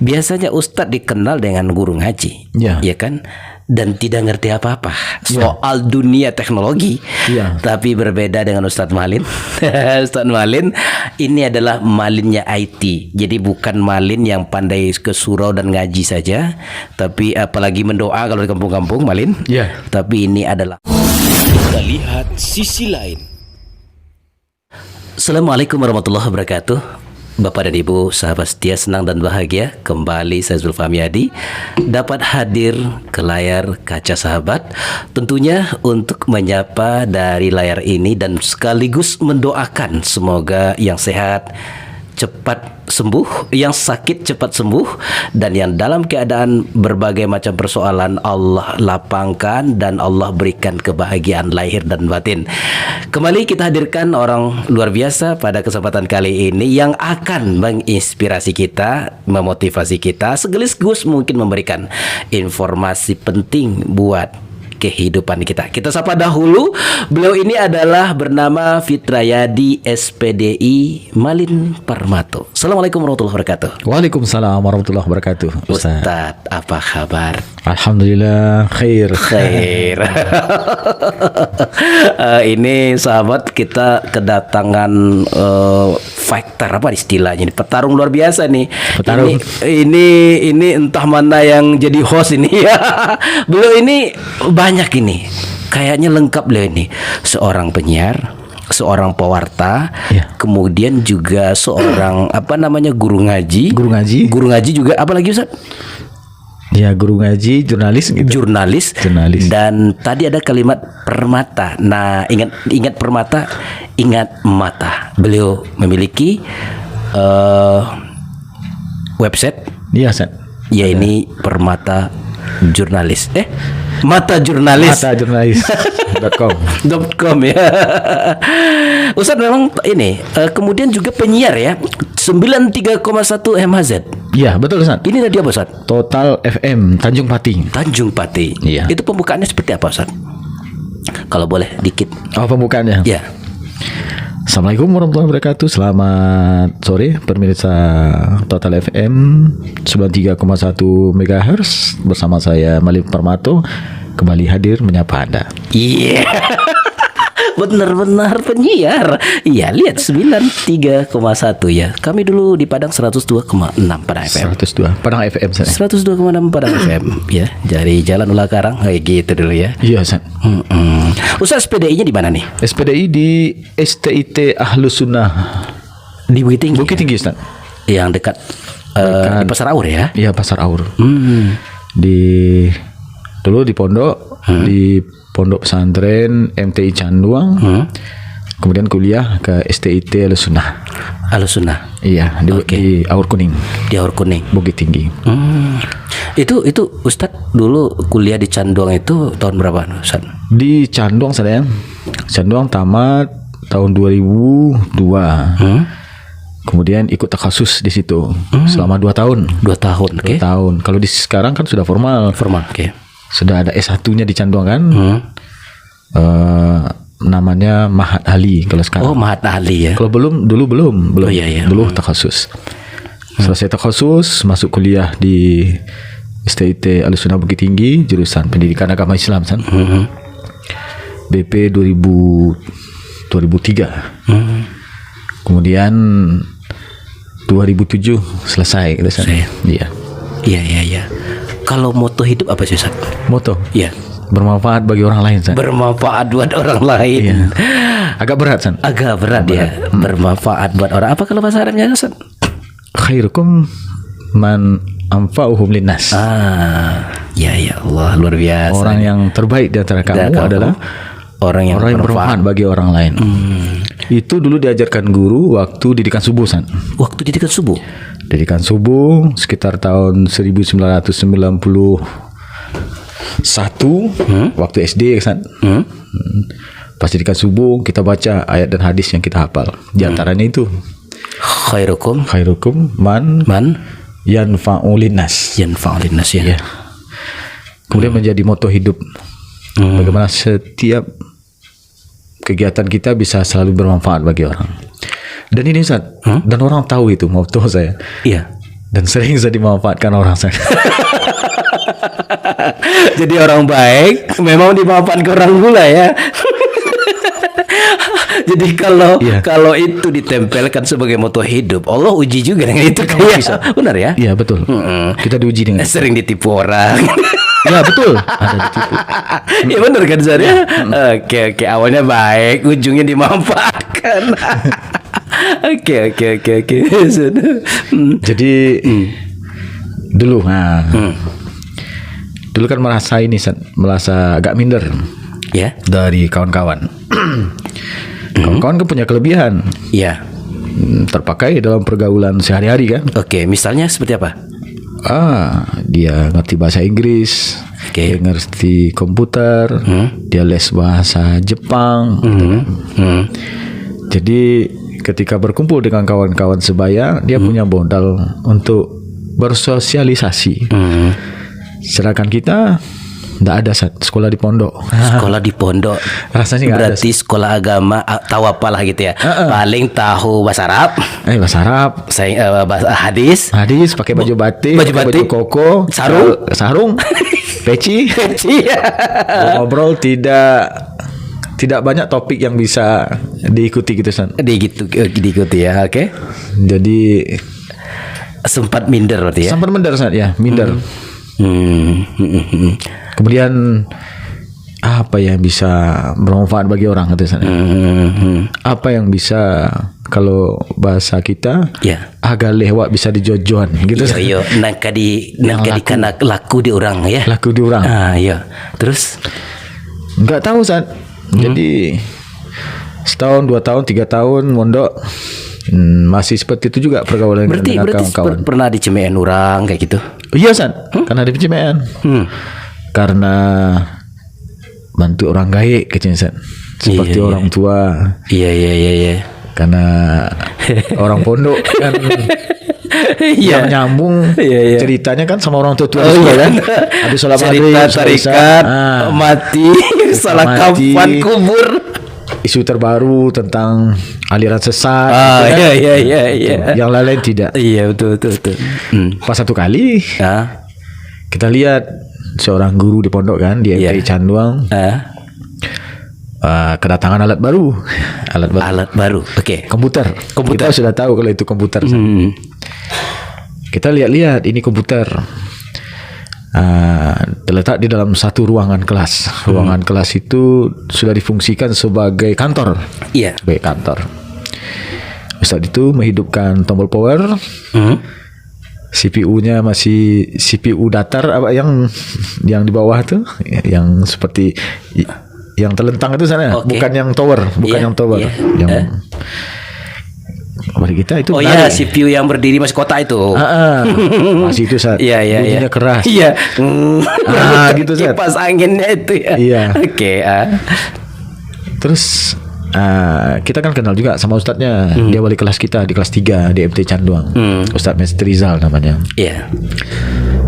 Biasanya Ustadz dikenal dengan guru ngaji, ya kan? Dan tidak ngerti apa-apa soal dunia teknologi. Tapi berbeda dengan Ustadz Malin. Ustadz Malin ini adalah malinnya IT. Jadi bukan malin yang pandai ke surau dan ngaji saja, tapi apalagi mendoa kalau di kampung-kampung Malin. Tapi ini adalah, kita lihat sisi lain. Assalamualaikum warahmatullahi wabarakatuh. Bapak dan Ibu, sahabat setia, senang dan bahagia kembali saya Zulfahmi Adi dapat hadir ke layar kaca sahabat, tentunya untuk menyapa dari layar ini dan sekaligus mendoakan semoga yang sehat cepat sembuh, yang sakit cepat sembuh, dan yang dalam keadaan berbagai macam persoalan Allah lapangkan dan Allah berikan kebahagiaan lahir dan batin. Kembali kita hadirkan orang luar biasa pada kesempatan kali ini yang akan menginspirasi kita, memotivasi kita, sekaligus mungkin memberikan informasi penting buat kehidupan kita. Kita sapa dahulu. Beliau ini adalah bernama Fitrayadi SPDI Malin Parmato. Assalamualaikum warahmatullahi wabarakatuh. Waalaikumsalam warahmatullahi wabarakatuh. Ustadz, apa kabar? Alhamdulillah khair. Ini sahabat, kita kedatangan fighter, apa istilahnya ini, petarung luar biasa nih. Petarung. Ini entah mana yang jadi host ini. Beliau ini banyak ini, kayaknya lengkap beliau ini. Seorang penyiar, seorang pewarta, kemudian juga seorang guru ngaji juga, apalagi Ustaz? Ya, guru ngaji, jurnalis gitu. Jurnalis. Dan tadi ada kalimat permata. Nah, ingat permata, ingat mata. Beliau memiliki website. Iya, Ustaz. Ya, ini Permata Jurnalis. Mata Jurnalis. .com ya. Ustaz memang ini kemudian juga penyiar ya. 93,1 MHz. Iya, betul Ustaz. Ini radio apa Ustaz? Total FM Tanjung Pati. Iya. Itu pembukaannya seperti apa Ustaz? Kalau boleh dikit. Pembukaannya. Iya. Assalamualaikum warahmatullahi wabarakatuh. Selamat sore pemirsa Total FM 93,1 MHz. Bersama saya Malin Parmato kembali hadir menyapa Anda. Iya. Benar-benar penyiar. Iya, lihat 93,1 ya. Kami dulu di Padang 102,6 Padang FM. 102 Padang FM saya. 102,6 Padang FM ya. Dari Jalan Ula Karang kayak gitu dulu ya. Iya, Ustaz. Ustaz, SPDI-nya di mana nih? SPDI di STIT Ahlus Sunnah di Bukit Tinggi. Bukit Tinggi, Ustaz. Yang dekat di Pasar Aur ya? Iya, Pasar Aur. Dulu di pondok, di Pondok Pesantren MTI Canduang, kemudian kuliah ke STIT Ahlus Sunnah. Ahlus Sunnah. Iya, di Aur Kuning. Di Aur Kuning, Bukit Tinggi. Itu Ustadz dulu kuliah di Canduang itu tahun berapa Ustadz? Di Canduang saya. Canduang tamat tahun 2002. Kemudian ikut takhasus di situ selama 2 tahun. 2 tahun. 2 tahun. Kalau di sekarang kan sudah formal. Sudah ada S1-nya di Canduang kan. Namanya Mahat Ali kalau sekarang. Oh, Mahat Ali ya. Kalau dulu belum. Oh, iya. Dulu takhasus. Selesai takhasus, masuk kuliah di STIT Ahlus Sunnah Bukit Tinggi, jurusan Pendidikan Agama Islam kan. BP 2003. Kemudian 2007 selesai gitu kan. Iya. Kalau moto hidup apa sih Ustaz? Moto? Iya. Bermanfaat bagi orang lain, San. Bermanfaat buat orang lain. Iya. Agak berat, San. Agak berat ya. Bermanfaat buat orang. Apa kalau bahasa Arabnya, Ustaz? Khairukum man anfa'uhum linnas. Ya Allah, luar biasa. Orang yang terbaik di antara kamu adalah orang yang bermanfaat bagi orang lain. Itu dulu diajarkan guru waktu didikan subuh, San. Waktu didikan subuh? Didikan subuh sekitar tahun 1991 waktu SD kan. Pas didikan subuh kita baca ayat dan hadis yang kita hafal. Di antaranya itu khairukum man yanfa'u linnas. Ya. Kemudian menjadi moto hidup. Bagaimana setiap kegiatan kita bisa selalu bermanfaat bagi orang. Dan ini Ustaz, dan orang tahu itu moto saya. Iya. dan sering bisa dimanfaatkan orang. Jadi orang baik memang dimanfaatkan orang pula ya. Jadi kalau itu ditempelkan sebagai moto hidup, Allah uji juga dengan itu kayak. Benar ya? Iya betul. Kita diuji dengan sering ditipu orang. Ya betul. Ada ditipu. Ya benar kan Zar ya? Oke, awalnya baik, ujungnya dimanfaatkan. Oke. Jadi dulu dulu kan merasa agak minder ya dari kawan-kawan. Kawan-kawan kan punya kelebihan. Ya. Terpakai dalam pergaulan sehari-hari kan. Oke, misalnya seperti apa? Dia ngerti bahasa Inggris, dia ngerti komputer, dia les bahasa Jepang. Jadi ketika berkumpul dengan kawan-kawan sebaya, dia punya modal untuk bersosialisasi. Sedangkan kita tidak ada sekolah di pondok. Sekolah di pondok. Rasanya berarti ada. Sekolah agama tahu apalah gitu ya. Paling tahu bahasa Arab. Bahasa Arab. Bahasa hadis. Hadis pakai baju batik, baju koko, sarung, peci. Ngobrol tidak banyak topik yang bisa diikuti gitu San. Diikuti ya, oke. Jadi sempat minder berarti ya. Sempat minder San, ya, minder. Kemudian apa yang bisa bermanfaat bagi orang gitu San? Apa yang bisa kalau bahasa kita agak lewat bisa dijojoan gitu. Iya, nangka di laku di orang ya. Laku di orang. Iya. Terus enggak tahu San. Jadi setahun, 2 tahun, 3 tahun mondok masih seperti itu juga pergaulan dengan kawan-kawan. Pernah dicemein orang kayak gitu? Iya San, karena dicemein. Karena bantu orang gaik kecil San. Seperti orang tua. Iya. Karena orang pondok kan yang nyambung ceritanya kan sama orang tua kan. Ada sholat cerita tarikat mati salah kapan kubur. Isu terbaru tentang aliran sesat. Iya. Yang lain tidak. Iya betul. Pas satu kali kita lihat seorang guru di pondok kan di MTI Canduang. Kedatangan alat baru. Oke. Komputer. Kita sudah tahu kalau itu komputer. Kita lihat ini komputer. Terletak di dalam satu ruangan kelas. Ruangan kelas itu sudah difungsikan sebagai kantor. Iya. Sebagai kantor. Ustaz itu menghidupkan tombol power. CPU-nya masih CPU datar apa yang di bawah tuh, yang seperti yang terlentang itu sana, bukan yang tower, yang bagi kita itu. CPU yang berdiri masih kota itu. Masih itu Sat. Bunyinya keras. Iya. Gitu Sat. Kipas anginnya itu ya. Iya. Oke. Terus kita kan kenal juga sama ustadznya. Dia wali kelas kita di kelas 3 di MT Canduang. Ustadz Mesti Rizal namanya. Iya.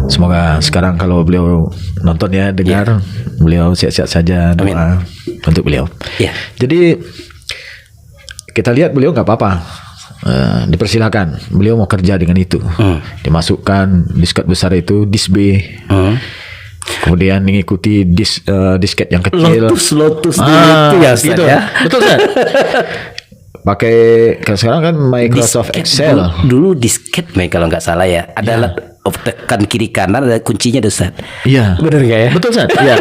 Semoga sekarang kalau beliau nonton ya, dengar, beliau sehat-sehat saja, doa untuk beliau. Jadi kita lihat beliau nggak apa-apa. Dipersilakan, beliau mau kerja dengan itu. Dimasukkan disket besar itu, disk B. Kemudian mengikuti disket yang kecil. Lotus itu ya, gitu. Betul kan? Pakai sekarang kan Microsoft disket, Excel. Dulu disket kalau nggak salah ya. Ada tekan kiri kanan, ada kuncinya Ustaz. Iya. Benar nggak ya? Betul Ustaz. Iya.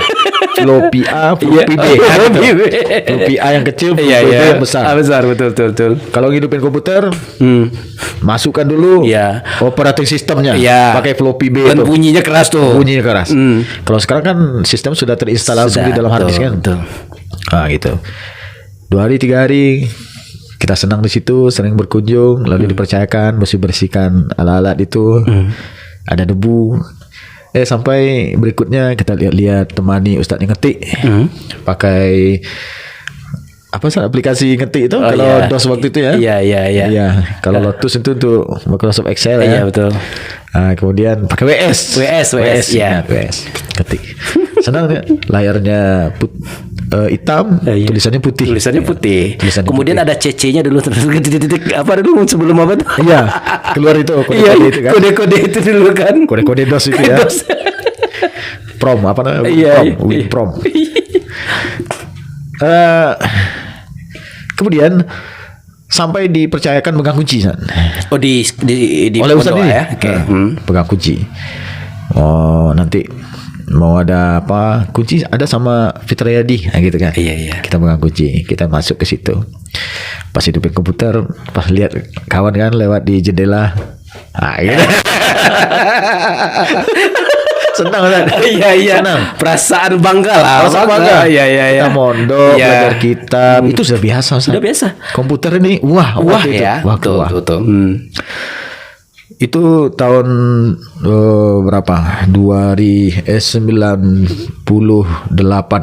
Floppy A, floppy B. Floppy A yang kecil, floppy B yang besar. Besar, betul. Kalau ngidupin komputer, masukkan dulu operating sistemnya. Pakai floppy B. Dan bunyinya keras tuh. Bunyinya keras. Kalau sekarang kan sistem sudah terinstalasi di dalam hard disk kan. Betul. Gitu. 2 hari 3 hari kita senang di situ, sering berkunjung, lalu dipercayakan bersihkan alat-alat itu. Ada debu. Sampai berikutnya kita lihat temani Ustadz yang ngetik. Pakai apa sih aplikasi ngetik itu? Kalau DOS waktu itu ya. Iya. Kalau Lotus itu untuk Microsoft Excel ya. Iya betul. Kemudian pakai WS. WS. Ketik. Senang ya, layarnya hitam, Iya. tulisannya putih. Tulisannya putih. Tulisannya Kemudian putih. ada CC-nya dulu terus titik-titik apa dulu sebelum apa tuh? Iya, keluar itu kode-kode Iya, itu kan. kode-kode itu dulu kan. Kode-kode DOS itu ya. DOS. Prom apa namanya? Iya, Prom, iya. Win Prom. Kemudian sampai dipercayakan megang kunci San. Oh di Oleh Ustaz pondok ini ya. Oke. pegang kunci. Oh nanti mau ada apa kunci ada sama Fitrayadi gitu kan. Iya, iya. Kita pegang kunci, kita masuk ke situ. Pas hidupin komputer, pas lihat kawan kan lewat di jendela. Gitu. Senang kan? Iya. Senang. Perasaan bangga lah. Perasaan bangga. Iya. Kita mondok, Iya. belajar kitab, itu sudah biasa. Ustaz. Sudah biasa. Komputer ini wah waktu itu. Ya. Waktu wah. Betul. Itu tahun berapa? 98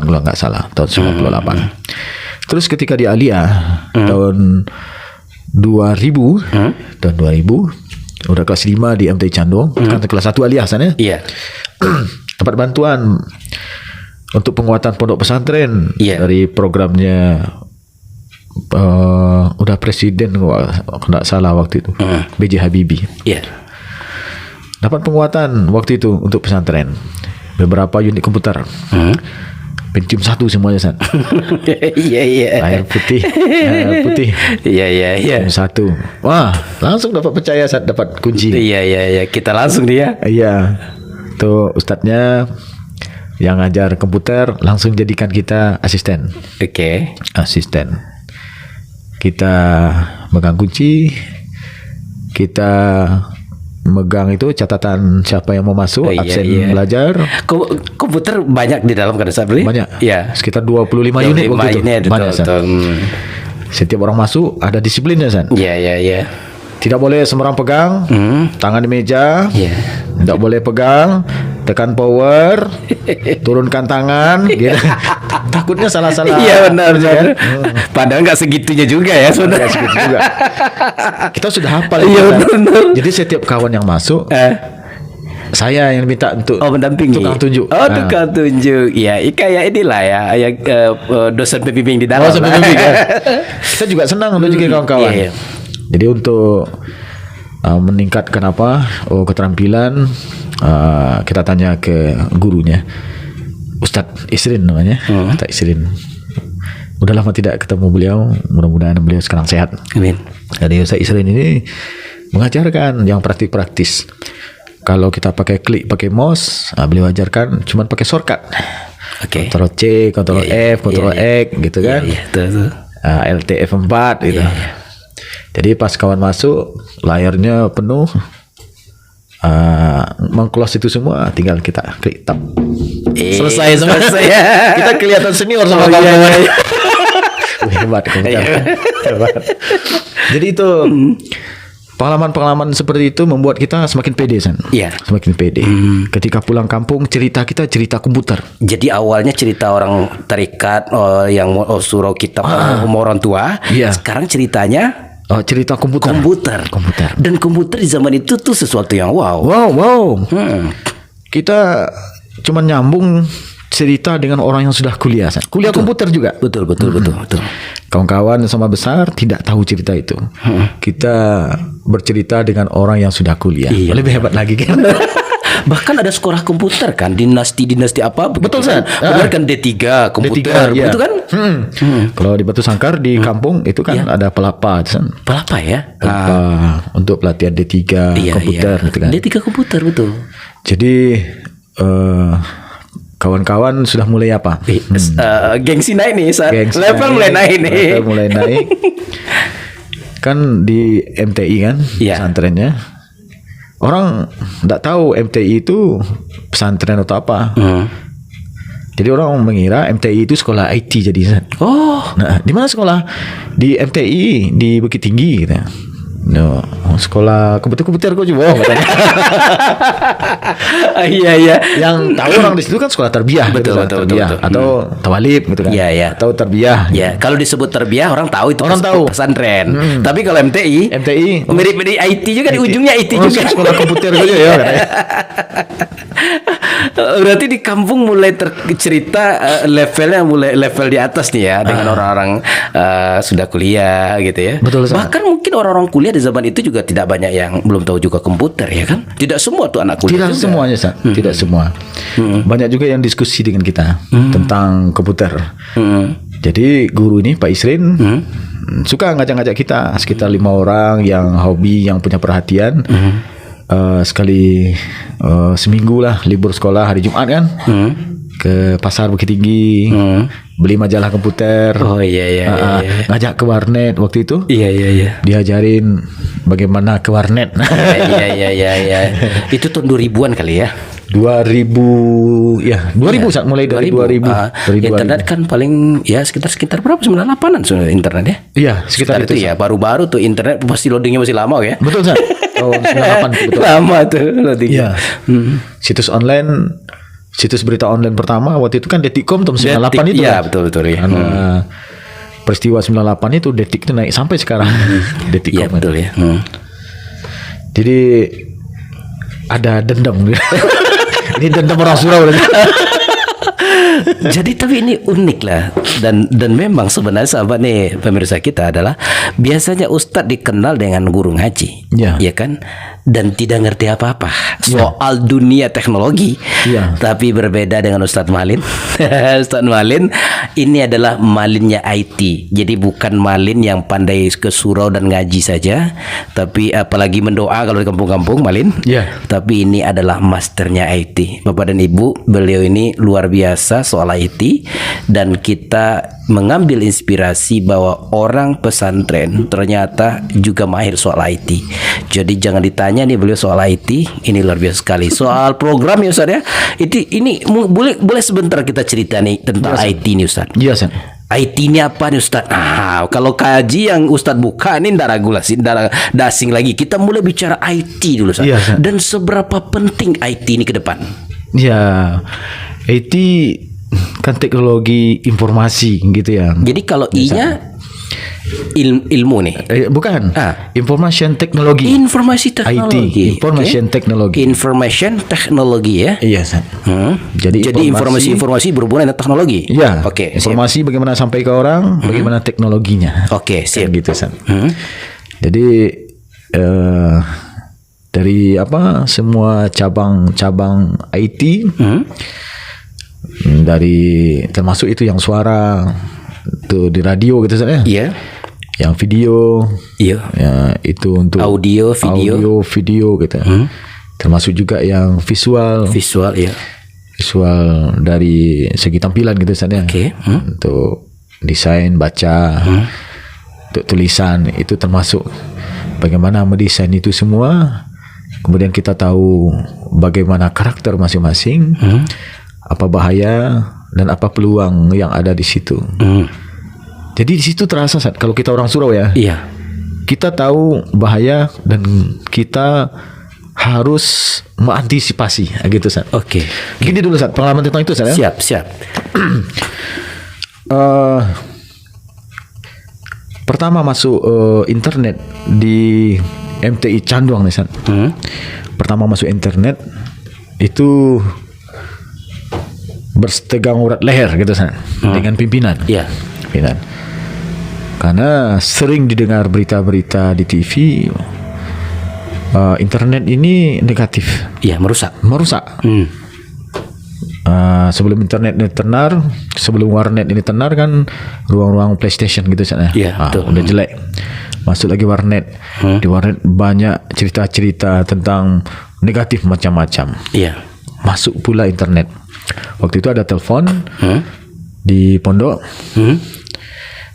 kalau nggak salah, tahun 98. Terus ketika di Aliyah tahun 2000, tahun 2000 udah kelas 5 di MTI Cando, kan kelas 1 Aliyah sana. Iya. Dapat bantuan untuk penguatan pondok pesantren dari programnya udah presiden kalau nggak salah waktu itu B.J. Habibie. Iya. Dapat penguatan waktu itu untuk pesantren, beberapa unit komputer, Pentium 1 semuanya San. Iya. Layar putih. Iya. Pentium 1. Wah, langsung dapat percaya saat dapat kunci. Iya. Kita langsung dia. Iya. Tuh ustadznya yang ngajar komputer langsung jadikan kita asisten. Oke. Asisten. Kita megang kunci, kita megang itu catatan siapa yang mau masuk, absen belajar. Komputer banyak di dalam kan Ustaz? Banyak. Iya. Sekitar 25 unit waktu itu. Banyak, San. Setiap orang masuk ada disiplinnya, San. Iya. Tidak boleh sembarang pegang, tangan di meja. Iya. Tidak boleh pegang, tekan power, turunkan tangan, gitu. Takutnya salah-salah. Iya benar. Padahal nggak segitunya juga ya sebenarnya. Nggak segitu juga. Kita sudah hafal. Iya, benar. Jadi setiap kawan yang masuk, saya yang minta untuk mendampingi. tukang tunjuk. Tukang tunjuk. Ya, kayak inilah ya, dosen pembimbing di dalam. Dosen pembimbing ya. Kita juga senang untuk juga kawan-kawan. Iya. Jadi untuk meningkatkan keterampilan, kita tanya ke gurunya, Ustadz Isrin namanya, Ustadz Isrin. Udah lama tidak ketemu beliau, mudah-mudahan beliau sekarang sehat. Amin. Jadi Ustadz Isrin ini mengajarkan yang praktis-praktis. Kalau kita pakai klik, pakai mouse, beliau ajarkan cuma pakai shortcut. Oke. Ctrl C, Ctrl F, Ctrl X, gitu kan. Iya. Alt F4 gitu. Jadi pas kawan masuk, layarnya penuh, meng-close itu semua, tinggal kita klik tab. Selesai semua. Kita kelihatan senior sama kawan-kawan. Hebat komputer. Hebat. Jadi itu pengalaman-pengalaman seperti itu membuat kita semakin pede, San. Iya. Semakin pede. Ketika pulang kampung, cerita kita cerita komputer. Jadi awalnya cerita orang tarikat yang suruh kita sama orang tua. Iya. Sekarang ceritanya cerita komputer. Komputer. Dan komputer di zaman itu tuh sesuatu yang wow. Kita cuma nyambung cerita dengan orang yang sudah kuliah. Kuliah komputer juga. Betul. Kawan-kawan sama besar tidak tahu cerita itu. Kita bercerita dengan orang yang sudah kuliah. Iya. Lebih hebat lagi kan. Bahkan ada sekolah komputer kan, dinasti apa betul kan? Benar kan D3 komputer D3, begitu kan? Kalau di Batu Sangkar di kampung itu kan ada pelapa, San. Pelapa ya? Pelapa untuk pelatihan D3 komputer gitu kan. D3 komputer betul. Jadi kawan-kawan sudah mulai apa? Gengsi naik nih, level mulai naik nih. Level mulai naik. Kan di MTI kan, pesantrennya. Orang tidak tahu MTI itu pesantren atau apa. Jadi orang mengira MTI itu sekolah IT jadi. Nah, di mana sekolah? Di MTI di Bukit Tinggi gitu. No, sekolah komputer kok juga katanya. Iya. Yang tahu orang di situ kan sekolah tarbiyah, betul. Atau tawalib gitu kan. Iya. Atau tarbiyah. Iya, kalau disebut tarbiyah orang tahu itu pesantren. Tapi kalau MTI mirip-mirip IT juga, di ujungnya IT juga. Sekolah komputer gitu ya katanya. Berarti di kampung mulai cerita levelnya mulai level di atas nih ya, dengan orang-orang sudah kuliah gitu ya. Betul, bahkan mungkin orang-orang kuliah di zaman itu juga tidak banyak yang belum tahu juga komputer ya kan. Tidak semua tuh anak kuliah. Tidak juga semuanya, tidak semua. Banyak juga yang diskusi dengan kita tentang komputer. Jadi guru ini Pak Isrin suka ngajak-ngajak kita sekitar 5 orang yang hobi, yang punya perhatian. Sekali seminggu lah libur sekolah hari Jumat kan, ke pasar Bukit Tinggi, beli majalah komputer. Oh iya. Ngajak ke warnet waktu itu. Iya. Diajarin bagaimana ke warnet. Iya. Itu tahun 2000-an kali ya. 2000 saat mulai dari 2000. Internet kan paling ya sekitar berapa, 98-an sudah internet ya. Iya, sekitar itu ya. Baru-baru tuh internet pasti loadingnya masih lama ya. Betul, San. Tahun 98 betul. Lama tuh loadingnya. Iya. Situs berita online pertama waktu itu kan Detikcom tahun 98 itu. Iya, betul ya. Peristiwa 98 itu Detik itu naik sampai sekarang. Detikcom. Iya, betul ya. Jadi ada dendam. Ini dendam orang surau. Jadi tapi ini unik lah, dan memang sebenarnya sahabat nih pemirsa kita adalah biasanya Ustadz dikenal dengan guru ngaji, ya kan, dan tidak ngerti apa-apa soal dunia teknologi. Tapi berbeda dengan Ustadz Malin. Ustadz Malin ini adalah malinnya IT. Jadi bukan malin yang pandai ke surau dan ngaji saja, tapi apalagi mendoa kalau di kampung-kampung Malin. Tapi ini adalah masternya IT. Bapak dan Ibu, beliau ini luar biasa soal IT, dan kita mengambil inspirasi bahwa orang pesantren ternyata juga mahir soal IT. Jadi jangan ditanya nih beliau soal IT, ini luar biasa sekali. Soal program ya Ustaz ya. Ini boleh sebentar kita cerita nih tentang IT nih Ustaz. Iya, Ustaz. IT ini apa nih Ustaz? Kalau kaji yang Ustaz buka ini ndak regulasi, ndak asing lagi. Kita mulai bicara IT dulu Ustaz. Dan seberapa penting IT ini ke depan? Ya, IT kan teknologi informasi gitu ya. Jadi kalau I-nya ilmu nih. Bukan. Information teknologi. Informasi teknologi. IT. Information teknologi. Information teknologi ya. Iya, San. Jadi informasi berhubungan dengan teknologi. Iya. Oke. Informasi bagaimana sampai ke orang, bagaimana teknologinya. Oke, siap. Gitu, San. Jadi dari semua cabang IT, dari termasuk itu yang suara itu di radio gitu San ya. Iya. Yang video, ya, itu untuk audio, video gitu. Termasuk juga yang visual, ya. Visual dari segi tampilan gitu misalnya. Untuk desain, baca, untuk tulisan, itu termasuk bagaimana mendesain itu semua. Kemudian kita tahu bagaimana karakter masing-masing, apa bahaya dan apa peluang yang ada di situ. Jadi di situ terasa saat kalau kita orang surau ya. Iya. Kita tahu bahaya dan kita harus mengantisipasi gitu Sat. Oke. Gini dulu Sat, pengalaman tentang itu Sat ya. Siap. Pertama masuk internet di MTI Canduang nih Sat. Pertama masuk internet itu bertegang urat leher gitu Sat. Dengan pimpinan. Iya. Pimpinan. Karena sering didengar berita-berita di TV, internet ini negatif. Iya, merusak. Sebelum internet ini tenar, sebelum warnet ini tenar kan ruang-ruang PlayStation gitu sana. Iya, betul. Udah jelek. Masuk lagi warnet. Di warnet banyak cerita-cerita tentang negatif macam-macam. Iya. Masuk pula internet. Waktu itu ada telepon di pondok.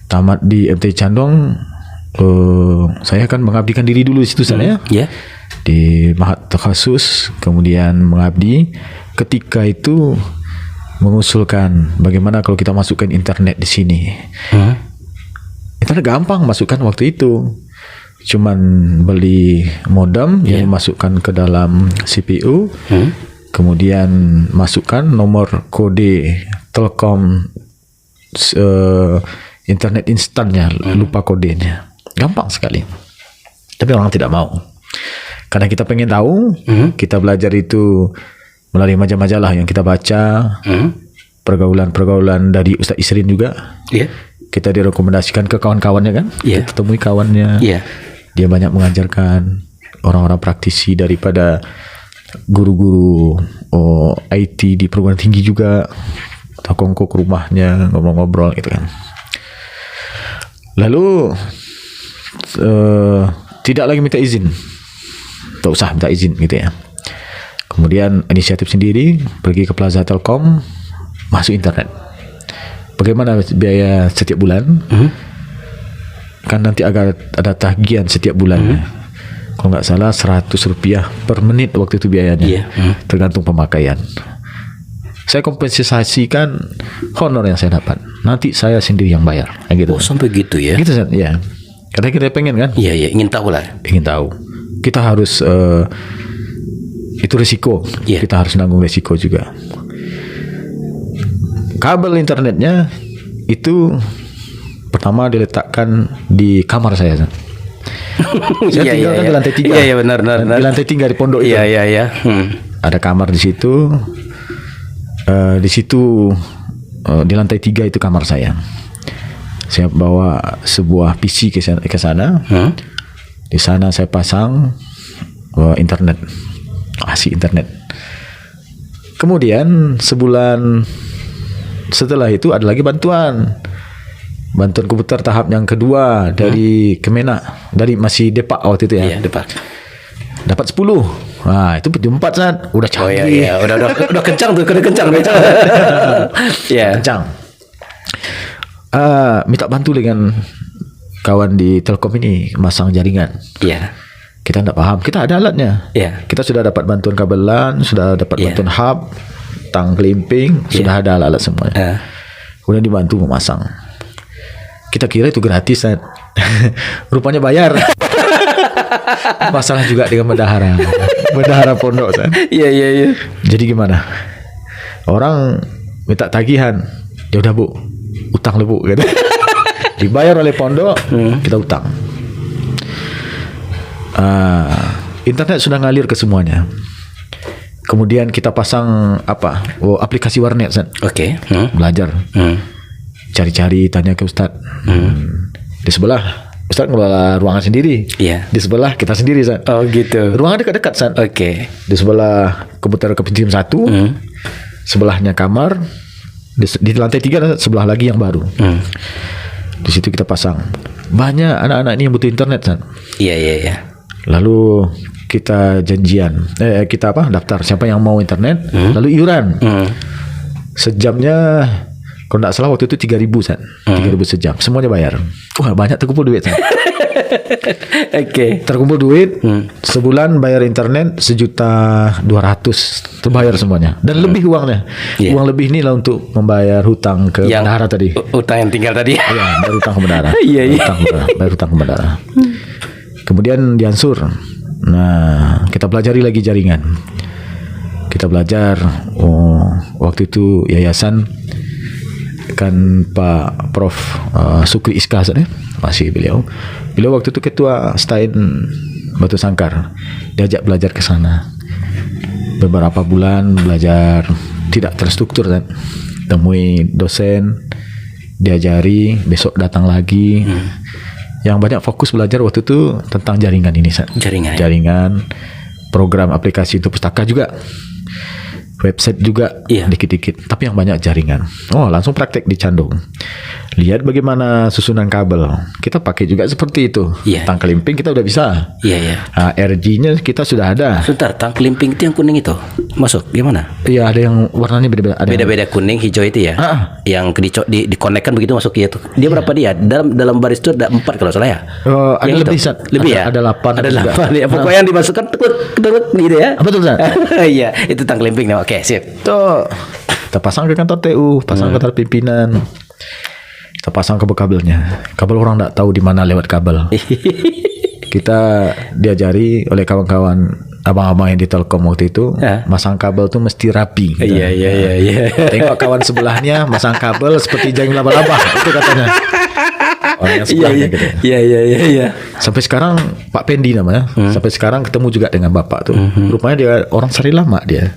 Tamat di MTI Canduang, saya akan mengabdikan diri dulu di situ sana ya. Di Mahat Takhasus, kemudian mengabdi. Ketika itu mengusulkan bagaimana kalau kita masukkan internet di sini. Internet gampang masukkan waktu itu. Cuman beli modem yang dimasukkan ke dalam CPU. Kemudian masukkan nomor kode Telkom internet instannya, lupa kodenya. Gampang sekali. Tapi orang tidak mau. Karena kita pengen tahu, kita belajar itu melalui majalah-majalah yang kita baca, pergaulan-pergaulan dari Ustaz Isrin juga. Kita direkomendasikan ke kawan-kawannya kan. Kita temui kawannya. Dia banyak mengajarkan orang-orang praktisi daripada guru-guru IT di perguruan tinggi juga. Kita kongko ke rumahnya, ngobrol-ngobrol gitu kan. Lalu tidak lagi minta izin. Tak usah minta izin gitu ya. Kemudian inisiatif sendiri, pergi ke Plaza Telkom, masuk internet. Bagaimana biaya setiap bulan? Kan nanti ada tagihan setiap bulan. Kalau nggak salah 100 rupiah per menit waktu itu biayanya. Tergantung pemakaian. Saya kompensasikan honor yang saya dapat. Nanti saya sendiri yang bayar. Gitu. Sampai gitu ya? Gitu ya. Karena kita pengen kan? Iya, ingin tahu lah. Ingin tahu. Kita harus itu risiko. Kita harus nanggung risiko juga. Kabel internetnya itu pertama diletakkan di kamar saya. Saya tinggal kan di lantai 3. Iya, benar. Di lantai 3 di pondok itu. Iya. Ada kamar di situ. Di situ di lantai 3 itu kamar saya. Saya bawa sebuah PC ke sana. Di sana saya pasang internet. Asik internet. Kemudian sebulan setelah itu ada lagi bantuan komputer tahap yang kedua dari Kemenak, dari masih Depak waktu itu ya. Iya, Depak. Dapat 10. Nah, itu 4 saat udah canggih. Udah kencang tuh, kencang. Kencang. Minta bantu dengan kawan di Telkom ini masang jaringan. Kita tidak paham, kita ada alatnya. Kita sudah dapat bantuan kabel LAN, sudah dapat bantuan hub, tang kelimping, sudah ada alat semuanya. Kemudian dibantu memasang. Kita kira itu gratis, rupanya bayar. Masalah juga dengan bendahara pondok, Iya. Jadi gimana? Orang minta tagihan, ya udah Bu, utang lu Bu, gitu. Dibayar oleh pondok, kita utang. Internet sudah ngalir ke semuanya. Kemudian kita pasang aplikasi warnet. Belajar. Cari-cari, tanya ke Ustaz. Di sebelah Ustaz ngelola ruangan sendiri. Di sebelah kita sendiri, Oh gitu. Ruangan dekat-dekat, Di sebelah komputer kepinjam 1. Sebelahnya kamar. Di lantai 3 sebelah lagi yang baru. Di situ kita pasang. Banyak anak-anak ini yang butuh internet, Iya. Lalu kita janjian, kita daftar siapa yang mau internet, lalu iuran. Sejamnya kalau tidak salah waktu itu 3.000 sejam, semuanya bayar. Wah, banyak terkumpul duit. Terkumpul duit, sebulan bayar internet 1.200.000 terbayar semuanya, dan lebih uangnya. Uang lebih ini lah untuk membayar hutang ke bendahara tadi. Hutang yang tinggal tadi. Bayar hutang ke bendahara. Bayar hutang ke bendahara. Kemudian diansur. Nah, kita pelajari lagi jaringan. Kita belajar. Waktu itu yayasan kan Pak Prof Sukri Iskah, masih beliau waktu itu ketua STAIN Batu Sangkar. Diajak belajar ke sana. Beberapa bulan belajar tidak terstruktur, temui dosen, diajari, besok datang lagi. Yang banyak fokus belajar waktu itu tentang jaringan ini, Jaringan, program aplikasi untuk pustaka juga, website juga, dikit-dikit. Tapi yang banyak jaringan. Langsung praktek di Candung. Lihat bagaimana susunan kabel. Kita pakai juga seperti itu. Tang kelimping kita udah bisa. RG-nya kita sudah ada. Sebentar, tang kelimping itu yang kuning itu masuk gimana? Iya, ada yang warnanya beda-beda. Beda-beda, kuning, hijau itu ya. Yang dikonekkan begitu masuk ya tuh. Dia berapa dia? Dalam baris itu ada 4 kalau salah ya. Ada lebih, lebih ya? Ada 8. Ada 8 ya. Pokoknya yang dimasukkan tekuk gitu ya. Betul, Iya, itu tang kelimping. Oke, sip. Tuh, kita pasang ke kantor TU, pasang ke kantor pimpinan. Kita pasang kabel-kabelnya. Kabel orang tidak tahu di mana lewat kabel. Kita diajari oleh kawan-kawan abang-abang yang di Telkom waktu itu, masang kabel tuh mesti rapi. Iya. Tengok kawan sebelahnya masang kabel seperti jaring laba-laba, itu katanya. orang yang sebelahnya gitu. Iya. Sampai sekarang Pak Pendi namanya. Sampai sekarang ketemu juga dengan bapak tuh. Rupanya dia orang Sari Lama dia.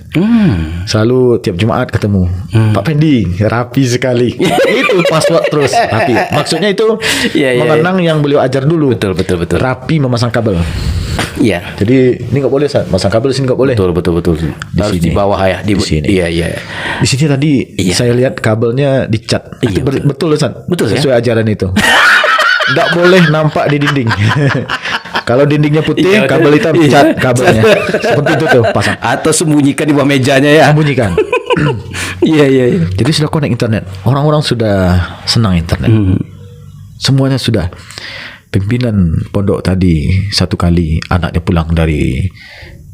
Selalu tiap Jumat ketemu. Pak Pendi rapi sekali. Itu password terus rapi. Maksudnya itu mengenang yang beliau ajar dulu. Betul. Rapi memasang kabel. Iya. Jadi ini nggak boleh, masang kabel di sini nggak boleh. Betul. Harus di bawah ya. Di sini. Iya. Di sini tadi saya lihat kabelnya dicat. Iya, betul San. Betul sesuai ajaran itu. Nggak boleh nampak di dinding. Kalau dindingnya putih, kabel hitam cat kabelnya. Seperti itu tuh pasang. Atau sembunyikan di bawah mejanya ya. Sembunyikan. Iya. Jadi sudah connect internet. Orang-orang sudah senang internet. Semuanya sudah. Pimpinan pondok tadi satu kali anaknya pulang dari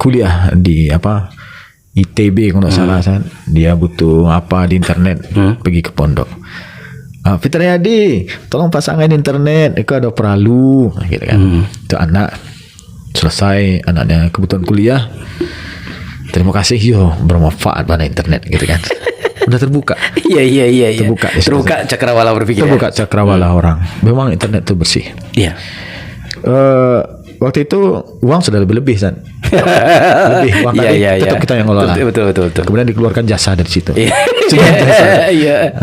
kuliah di ITB kalau tidak salah, dia butuh apa di internet, pergi ke pondok. Fitriadi, tolong pasangin internet, itu ada peralu, gitu kan. Itu anak selesai, anaknya kebutuhan kuliah. Terima kasih, bermanfaat pada internet, gitu kan. Udah terbuka. Iya. Terbuka cakrawala berpikir. Terbuka cakrawala orang. Memang internet itu bersih. Iya. Waktu itu uang sudah lebih San. Lebih uang tadi tetap kita yang ngelola. Betul. Kemudian dikeluarkan jasa dari situ. Iya.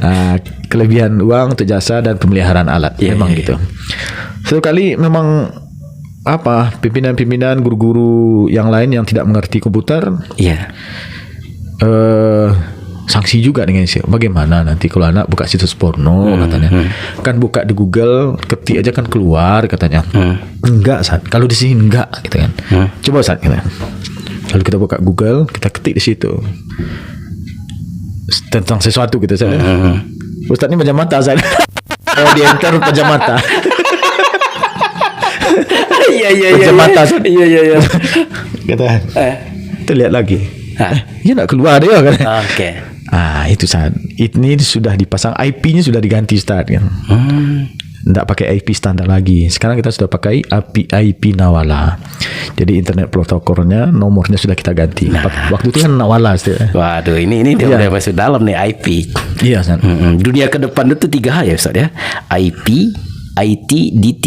Kelebihan uang untuk jasa dan pemeliharaan alat. Memang gitu. Satu kali memang pimpinan-pimpinan guru-guru yang lain yang tidak mengerti komputer. Iya. Sanksi juga dengan siapa. Bagaimana nanti kalau anak buka situs porno katanya. Kan buka di Google, ketik aja kan keluar katanya. Enggak, Sat. Kalau di sini enggak gitu kan. Coba Sat gitu. Lalu kita buka Google, kita ketik di situ tentang sesuatu gitu Sat. Ustaz ini pejam mata Sat. Oh, di enter pejam mata. Iya. Pejam mata Sat. Iya. Kata. Kita lihat lagi. Ya enggak keluar dia kan. Oke. Itu saat ini sudah dipasang, IP-nya sudah diganti Ustaz kan. Tidak pakai IP standar lagi. Sekarang kita sudah pakai IP Nawala. Jadi internet protokolnya nomornya sudah kita ganti. Waktu itu kan Nawala Ustaz. Waduh, ini dia udah masuk dalam nih IP. Iya Ustaz. Dunia ke depan itu 3 hal ya Ustaz ya. IP, IT, DT.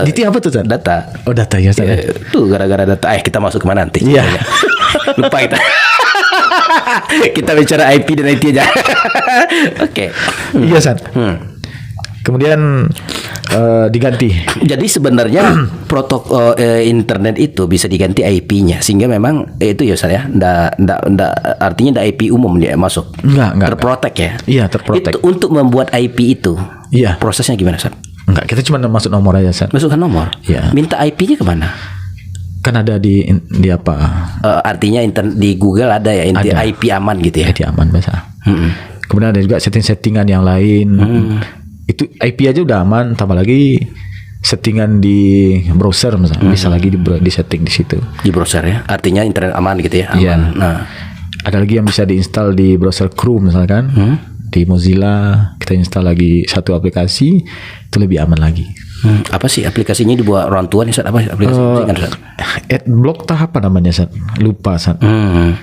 DT apa tuh Ustaz? Data. Oh, data ya Ustaz. Tuh gara-gara data. Kita masuk kemana nanti? Iya. Lupa kita. Kita bicara IP dan IT aja. Oke. Iya San. Kemudian diganti. Jadi sebenarnya protokol internet itu bisa diganti IP-nya sehingga memang itu ya Ustaz ya. Nggak artinya nggak IP umum dia masuk. Enggak. Terprotek ya. Iya, terprotek. Itu untuk membuat IP itu. Iya. Prosesnya gimana Ustaz? Enggak, kita cuma masuk nomor aja San. Masukkan nomor. Iya. Minta IP-nya kemana? Kan ada di apa? Artinya di Google ada ya ada. IP aman gitu ya. IP aman biasa. Kemudian ada juga settingan yang lain. Itu IP aja udah aman, tambah lagi settingan di browser misalnya. Bisa lagi di setting di situ. Di browser ya. Artinya internet aman gitu ya. Aman. Iya. Nah, ada lagi yang bisa diinstal di browser Chrome misalkan. Di Mozilla kita install lagi satu aplikasi, itu lebih aman lagi. Apa sih aplikasinya dibuat orang tua nih Ustaz? Apa aplikasinya kan Ustaz? Adblock apa namanya Ustaz? Lupa Ustaz.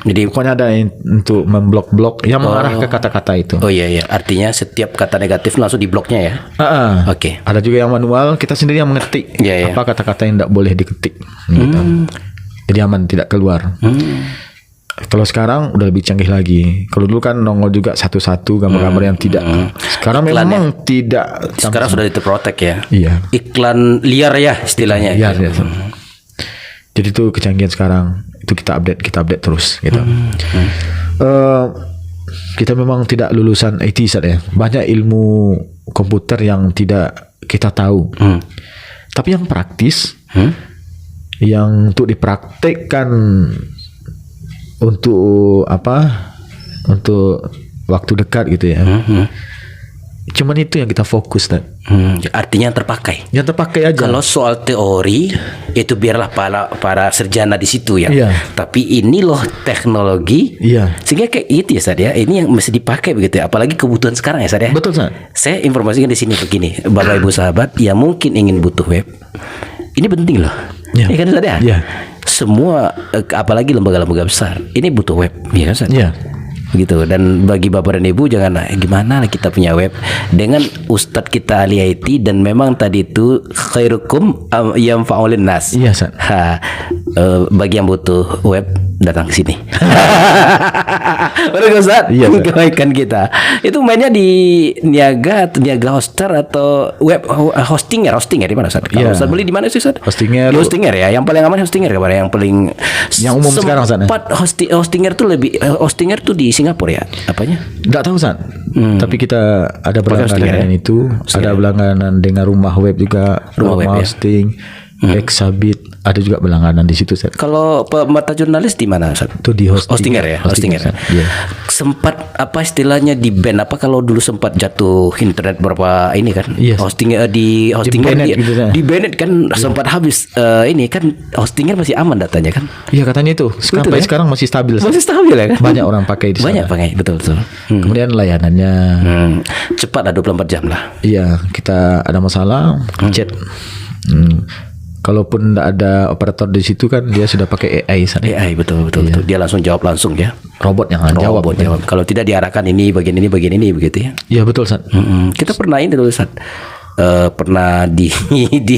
Jadi pokoknya ada untuk memblok-blok yang mengarah ke kata-kata itu. Oh iya. Artinya setiap kata negatif langsung dibloknya ya. Oke. Ada juga yang manual, kita sendiri yang mengetik. Apa kata-kata yang tidak boleh diketik. Gitu. Jadi aman, tidak keluar. Kalau sekarang udah lebih canggih lagi. Kalau dulu kan nongol juga satu-satu gambar-gambar yang tidak. Sekarang memang tidak. Sekarang sudah terprotek ya. Iya. Iklan liar ya istilahnya. Liar ya. Jadi itu kecanggihan sekarang. Itu kita update terus gitu. Kita memang tidak lulusan IT Ustaz ya. Banyak ilmu komputer yang tidak kita tahu. Tapi yang praktis, yang untuk dipraktekkan untuk untuk waktu dekat gitu ya. Cuman itu yang kita fokus dan. Artinya yang terpakai. Yang terpakai aja. Kalau soal teori itu biarlah para sarjana di situ ya. Iya. Tapi ini loh teknologi. Iya. Sehingga kayak itu ya Ustaz ya. Ini yang mesti dipakai begitu ya. Apalagi kebutuhan sekarang ya Ustaz ya. Betul Ustaz. Saya informasikan di sini begini, Bapak Ibu sahabat yang mungkin ingin butuh web. Ini penting loh. Iya. Ya kan Ustaz ya? Iya. Semua apalagi lembaga-lembaga besar ini butuh web, ya kan Ustaz? Iya. gitu. Dan bagi Bapak dan Ibu jangan gimana lah kita punya web dengan Ustadz kita ahli IT dan memang tadi itu khairukum yang fa'ulin nas. Iya, San. Bagi yang butuh web datang ke sini. Benar Ustaz? Iya, kebaikan kita. Itu mainnya di niaga hoster atau web hostinger di mana Ustaz? Kalau Ustaz beli di mana sih Ustaz? Hostinger. Di hostinger ya. Yang paling aman hostinger kabar yang paling umum sekarang Ustaz. Hostinger tuh hostinger tuh di Singapura ya. Apanya? Enggak tahu Ustaz. Tapi kita ada berlangganan itu, ada berlangganan dengan rumah web juga, rumah hosting. Exabit ada juga berlangganan di situ Ustaz. Kalau mata jurnalis di mana Ustaz? Itu di hostinger ya. Yeah. Sempat apa istilahnya di ban apa kalau dulu sempat jatuh internet berapa ini kan? Yes. Hostinger di banned kan sempat habis ini kan hostinger masih aman datanya kan? Iya katanya itu. Sekarang masih stabil. Masih stabil ya kan? Banyak orang pakai di sana. Banyak pakai betul. Kemudian layanannya cepat lah 24 jam lah. Iya, kita ada masalah chat. Kalaupun tidak ada operator di situ kan dia sudah pakai AI sana. AI betul. Dia langsung jawab langsung ya. Robot yang jawab. Kalau tidak diarahkan ini bagian ini begitu ya. Iya betul Sat. Kita pernah ini dulu Sat. Pernah di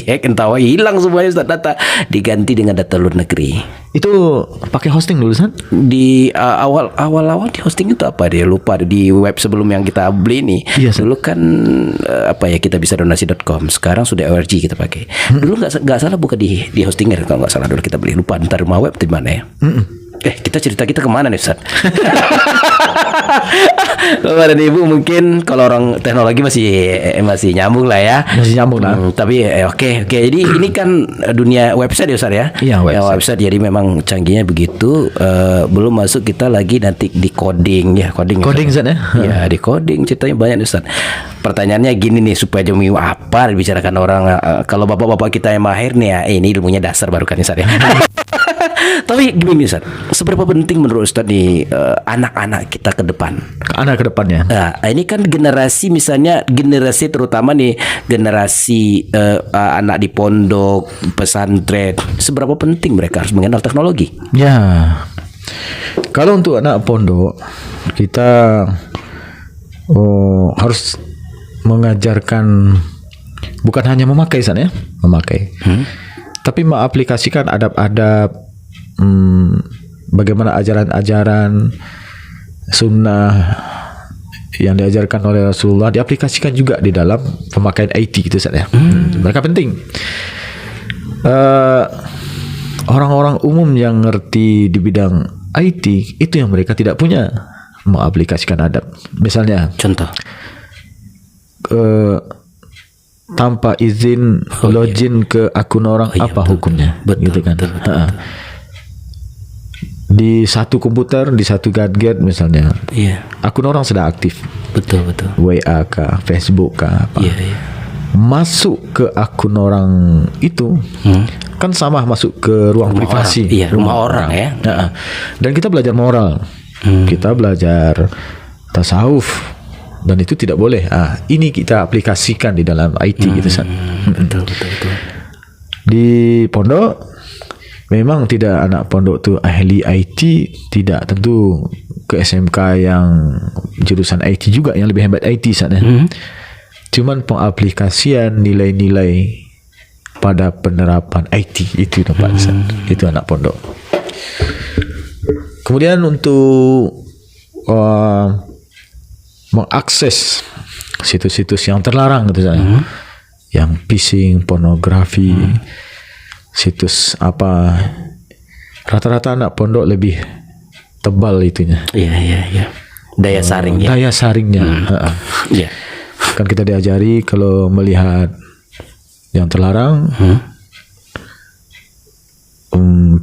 hack entah hilang semuanya Ustaz, data diganti dengan data luar negeri. Itu pakai hosting dulu San? Di awal di hosting itu apa dia lupa di web sebelum yang kita beli ini. Yes, dulu kan kita bisa donasi.com, sekarang sudah ORG kita pakai. Dulu nggak salah buka di hostinger kalau nggak salah dulu kita beli, lupa ntar rumah web di mana ya. Kita cerita kita kemana nih Ustaz? Bapak dan Ibu mungkin kalau orang teknologi masih nyambung lah ya. Masih nyambung lah. Tapi oke. Jadi ini kan dunia website ya Ustaz ya. Iya website. Jadi memang canggihnya begitu. Belum masuk kita lagi nanti di coding ya. Coding Ustaz ya. Iya di coding ceritanya banyak Ustaz. Pertanyaannya gini nih supaya demi apa dibicarakan orang. Kalau bapak-bapak kita yang mahir nih ya, ini ilmunya dasar baru kan Ustaz ya. Tapi gini Ustaz, seberapa penting menurut Ustaz nih anak-anak kita ke depan? Anak ke depannya. Nah, ini kan generasi terutama nih generasi anak di pondok, pesantren, seberapa penting mereka harus mengenal teknologi? Ya. Kalau untuk anak pondok kita harus mengajarkan bukan hanya memakai Ustaz ya, tapi mengaplikasikan adab-adab bagaimana ajaran-ajaran sunnah yang diajarkan oleh Rasulullah diaplikasikan juga di dalam pemakaian IT gitu Ustaz ya. Mereka penting. Orang-orang umum yang ngerti di bidang IT itu yang mereka tidak punya mengaplikasikan adab. Misalnya contoh tanpa izin login ke akun orang apa hukumnya? Betul, gitu kan. Betul. Di satu komputer, di satu gadget misalnya, akun orang sedang aktif. Betul. WA kah, Facebook kah, apa? Masuk ke akun orang itu kan sama masuk ke ruang privasi. Rumah orang ya. Dan kita belajar moral, kita belajar tasawuf, dan itu tidak boleh. Ini kita aplikasikan di dalam IT gitu San. Betul. Di pondok memang tidak anak pondok tu ahli IT, tidak, tentu ke SMK yang jurusan IT juga yang lebih hebat IT sana. Cuman pengaplikasian nilai-nilai pada penerapan IT itu dapat itu anak pondok. Kemudian untuk mengakses situs-situs yang terlarang gitu sana. Yang phishing, pornografi, situs apa, rata-rata anak pondok lebih tebal itunya. Iya. Daya saringnya. Daya saringnya. Kan kita diajari kalau melihat yang terlarang,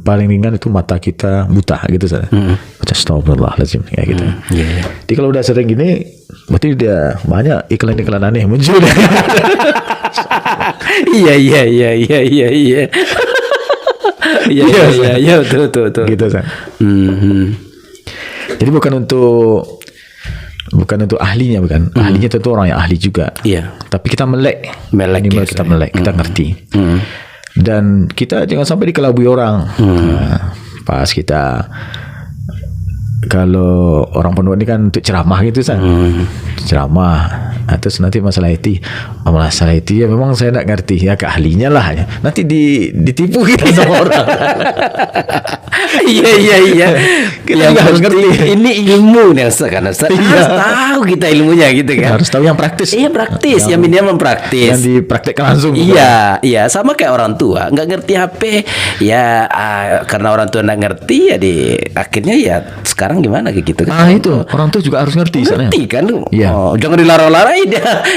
paling ringan itu mata kita buta gitu saja. Baca astagfirullahaladzim kayak gitu. Jadi kalau udah sering gini, berarti dia banyak iklan-iklan aneh muncul. Iya betul. Gitu kan. Jadi bukan untuk ahlinya, bukan. Ahlinya tentu orang yang ahli juga. Tapi kita melek kita melek, kita ngerti. Dan kita jangan sampai dikelabui orang. Pas kita kalau orang pondok ini kan untuk ceramah gitu San. Ceramah. Terus nanti masalah IT ya memang saya tak ngerti ya, keahlinya lah ya. Nanti ditipu kita sama orang. Iya. Kita juga harus ngerti. Ini ilmu nih Ustaz, kan Ustaz harus tahu kita ilmunya gitu kan. Harus tahu yang praktis. Iya praktis, yang minimal praktis. Yang dipraktekkan langsung. Iya, sama kayak orang tua nggak ngerti HP ya, karena orang tua nggak ngerti ya akhirnya ya sekarang gimana kayak gitu kan. Nah itu orang tua juga harus ngerti. Ngerti kan? Iya. Jangan dilarang-larang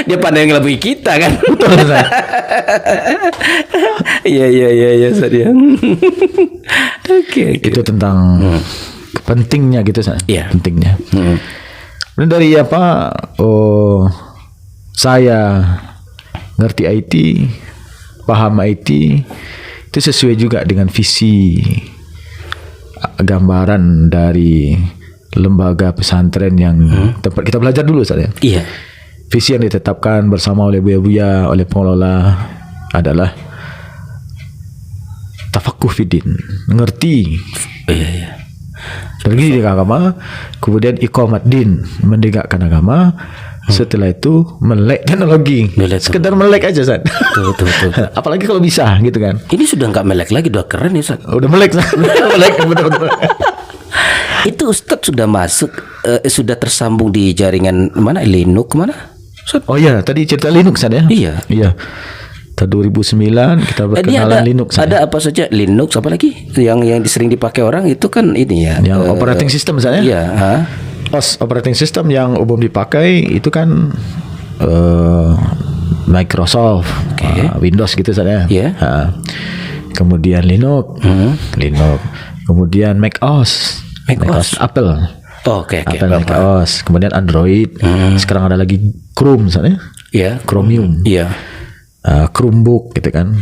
dia pandai ngelebihi kita kan. Betul Ustaz. Iya Ustaz. Oke. Itu tentang pentingnya gitu Ustaz. Iya. Pentingnya. Dan dari saya ngerti IT, paham IT, itu sesuai juga dengan visi gambaran dari lembaga pesantren yang tempat kita belajar dulu Ustaz ya. Iya. Visi yang ditetapkan bersama oleh buya-buya, oleh pengelola adalah tafakuh fiddin, mengerti. Iya. Mengerti agama, kemudian iqamat din, mendegakkan agama. Setelah itu melek teknologi. Sekedar melek aja Ustaz. Betul. Apalagi kalau bisa gitu kan. Ini sudah nggak melek lagi, udah keren ya Ustaz. Udah melek Ustaz. Melek betul. Itu Ustaz sudah masuk, sudah tersambung di jaringan mana? Linux mana? Ustaz? Oh iya, tadi cerita Linux Ustaz ya. Iya. Tahun 2009 kita berkenalan Linux. Ada apa saja Linux, apa lagi yang sering dipakai orang itu kan ini ya. Yang operating system Ustaz ya. Iya. Operating system yang umum dipakai itu kan Microsoft, Windows gitu Ustaz ya. Yeah. Kemudian Linux, kemudian Mac OS Apple. Oke. Apple Mac OS, kemudian Android. Sekarang ada lagi Chrome Ustaz ya. Iya. Chromium. Iya. Chromebook gitu kan.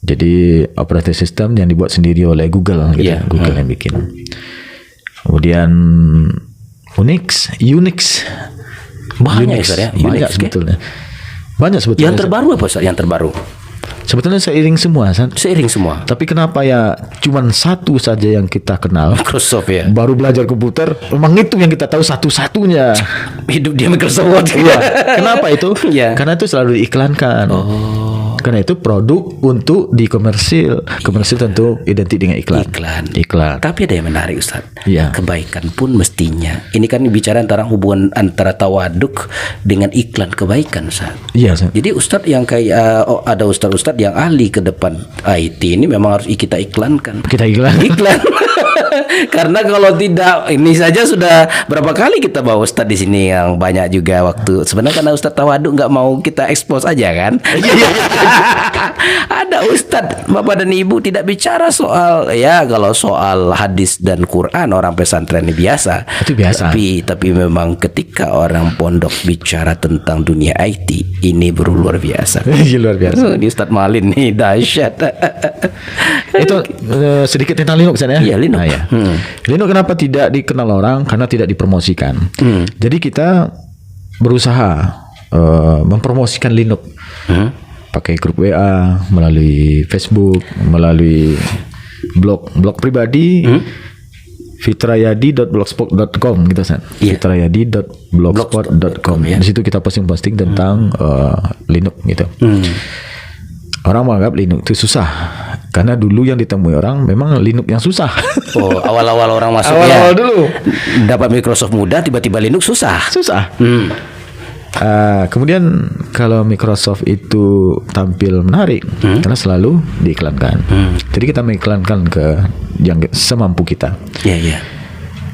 Jadi operating system yang dibuat sendiri oleh Google gitu. Google yang bikin. Kemudian Unix. Banyak ya, banyak sebetulnya. Banyak sebetulnya. Yang terbaru apa Ustaz? Yang terbaru? Sebetulnya seiring semua. Tapi kenapa ya cuman satu saja yang kita kenal? Microsoft ya. Baru belajar komputer, memang itu yang kita tahu satu-satunya. Hidup di Microsoft. Iya. Kenapa itu? Iya. Karena itu selalu diiklankan. Karena itu produk untuk dikomersil. Komersil tentu identik dengan iklan. Tapi ada yang menarik Ustaz. Iya. Kebaikan pun mestinya. Ini kan bicara antara hubungan antara tawaduk dengan iklan kebaikan Ustaz. Iya Ustaz. Jadi Ustaz yang kayak ada Ustaz yang ahli ke depan IT ini memang harus kita iklankan. Iklan. Karena kalau tidak, ini saja sudah berapa kali kita bawa Ustaz di sini yang banyak juga waktu. Sebenarnya karena Ustaz tawaduk nggak mau kita expose aja kan. Ada Ustaz, Bapak dan Ibu tidak bicara soal kalau soal hadis dan Quran orang pesantren ini biasa. Itu biasa. Tapi memang ketika orang pondok bicara tentang dunia IT ini luar biasa. Luar biasa. Ini Ustaz Malin nih dahsyat. Itu sedikit tentang Linux ya. Iya, Linux. Linux kenapa tidak dikenal orang? Karena tidak dipromosikan. Jadi kita berusaha mempromosikan Linux. Pakai grup WA, melalui Facebook, melalui blog pribadi, fitrayadi.blogspot.com gitu San. fitrayadi.blogspot.com. Di situ kita posting tentang Linux gitu. Orang menganggap Linux itu susah karena dulu yang ditemui orang memang Linux yang susah. Awal-awal orang masuk awal dulu dapat Microsoft mudah, tiba-tiba Linux susah. Kemudian kalau Microsoft itu tampil menarik karena selalu diiklankan. Jadi kita mengiklankan ke yang semampu kita.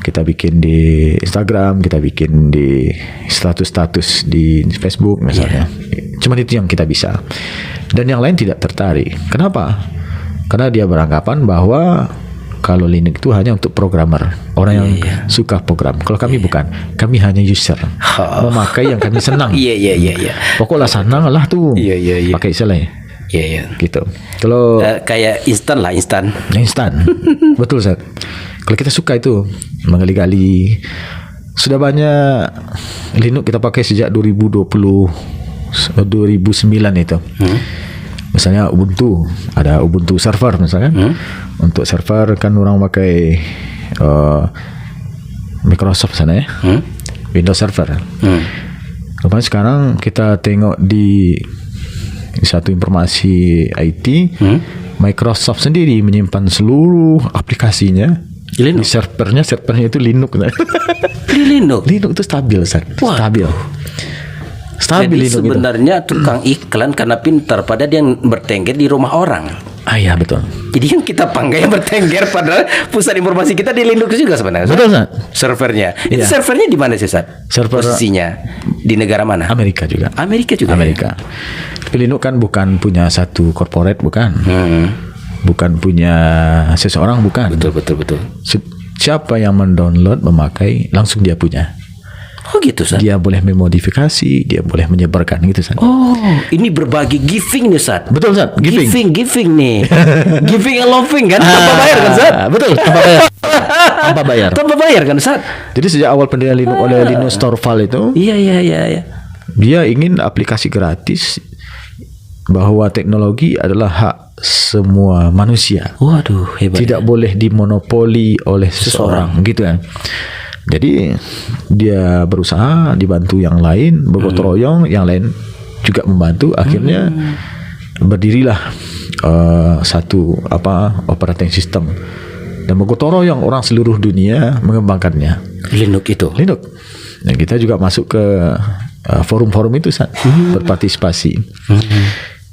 Kita bikin di Instagram, kita bikin di status di Facebook misalnya. Cuman itu yang kita bisa. Dan yang lain tidak tertarik. Kenapa? Karena dia beranggapan bahwa kalau Linux itu hanya untuk programmer, orang yang suka program. Kalau kami bukan, kami hanya user, memakai yang kami senang. Pokoknya senang lah tuh, pakai istilahnya. Gitu. Kalau kayak instan. Betul Ustaz. Kalau kita suka itu menggali-gali, sudah banyak Linux kita pakai sejak 2009 itu. Misalnya Ubuntu, ada Ubuntu server misalkan. Untuk server kan orang pakai Microsoft sana ya. Windows Server. Kemudian sekarang kita tengok di satu informasi IT, Microsoft sendiri menyimpan seluruh aplikasinya di servernya itu Linux. Di Linux. Linux itu stabil, stabil. Jadi sebenarnya tukang iklan karena pintar, pada dia bertengger di rumah orang. Iya betul. Jadi yang kita panggil bertengger padahal pusat informasi kita di Linux juga sebenarnya. Betul, Sat. Servernya. Itu servernya di mana sih, Sat? Server posisinya di negara mana? Amerika juga. Amerika. Ya? Tapi Linux kan bukan punya satu corporate, bukan. Bukan punya seseorang, bukan. Betul. Siapa yang mendownload, memakai, langsung dia punya. Oh gitu, Sat. Dia boleh memodifikasi, dia boleh menyebarkan gitu, Sat. Oh, ini berbagi giving nih, Sat. Betul, Sat. Giving nih. Giving and loving kan, tanpa bayar kan, Sat? Betul, tanpa bayar kan, Sat? Jadi sejak awal pendirian Linux oleh Linus Torvalds itu, iya. dia ingin aplikasi gratis, bahwa teknologi adalah hak semua manusia. Waduh, hebat. Tidak boleh dimonopoli oleh seseorang, gitu kan. Jadi dia berusaha, dibantu yang lain, bergotong royong, yang lain juga membantu. Akhirnya berdirilah satu operating system, dan bergotong royong orang seluruh dunia mengembangkannya. Linux itu. Dan kita juga masuk ke forum-forum itu, berpartisipasi.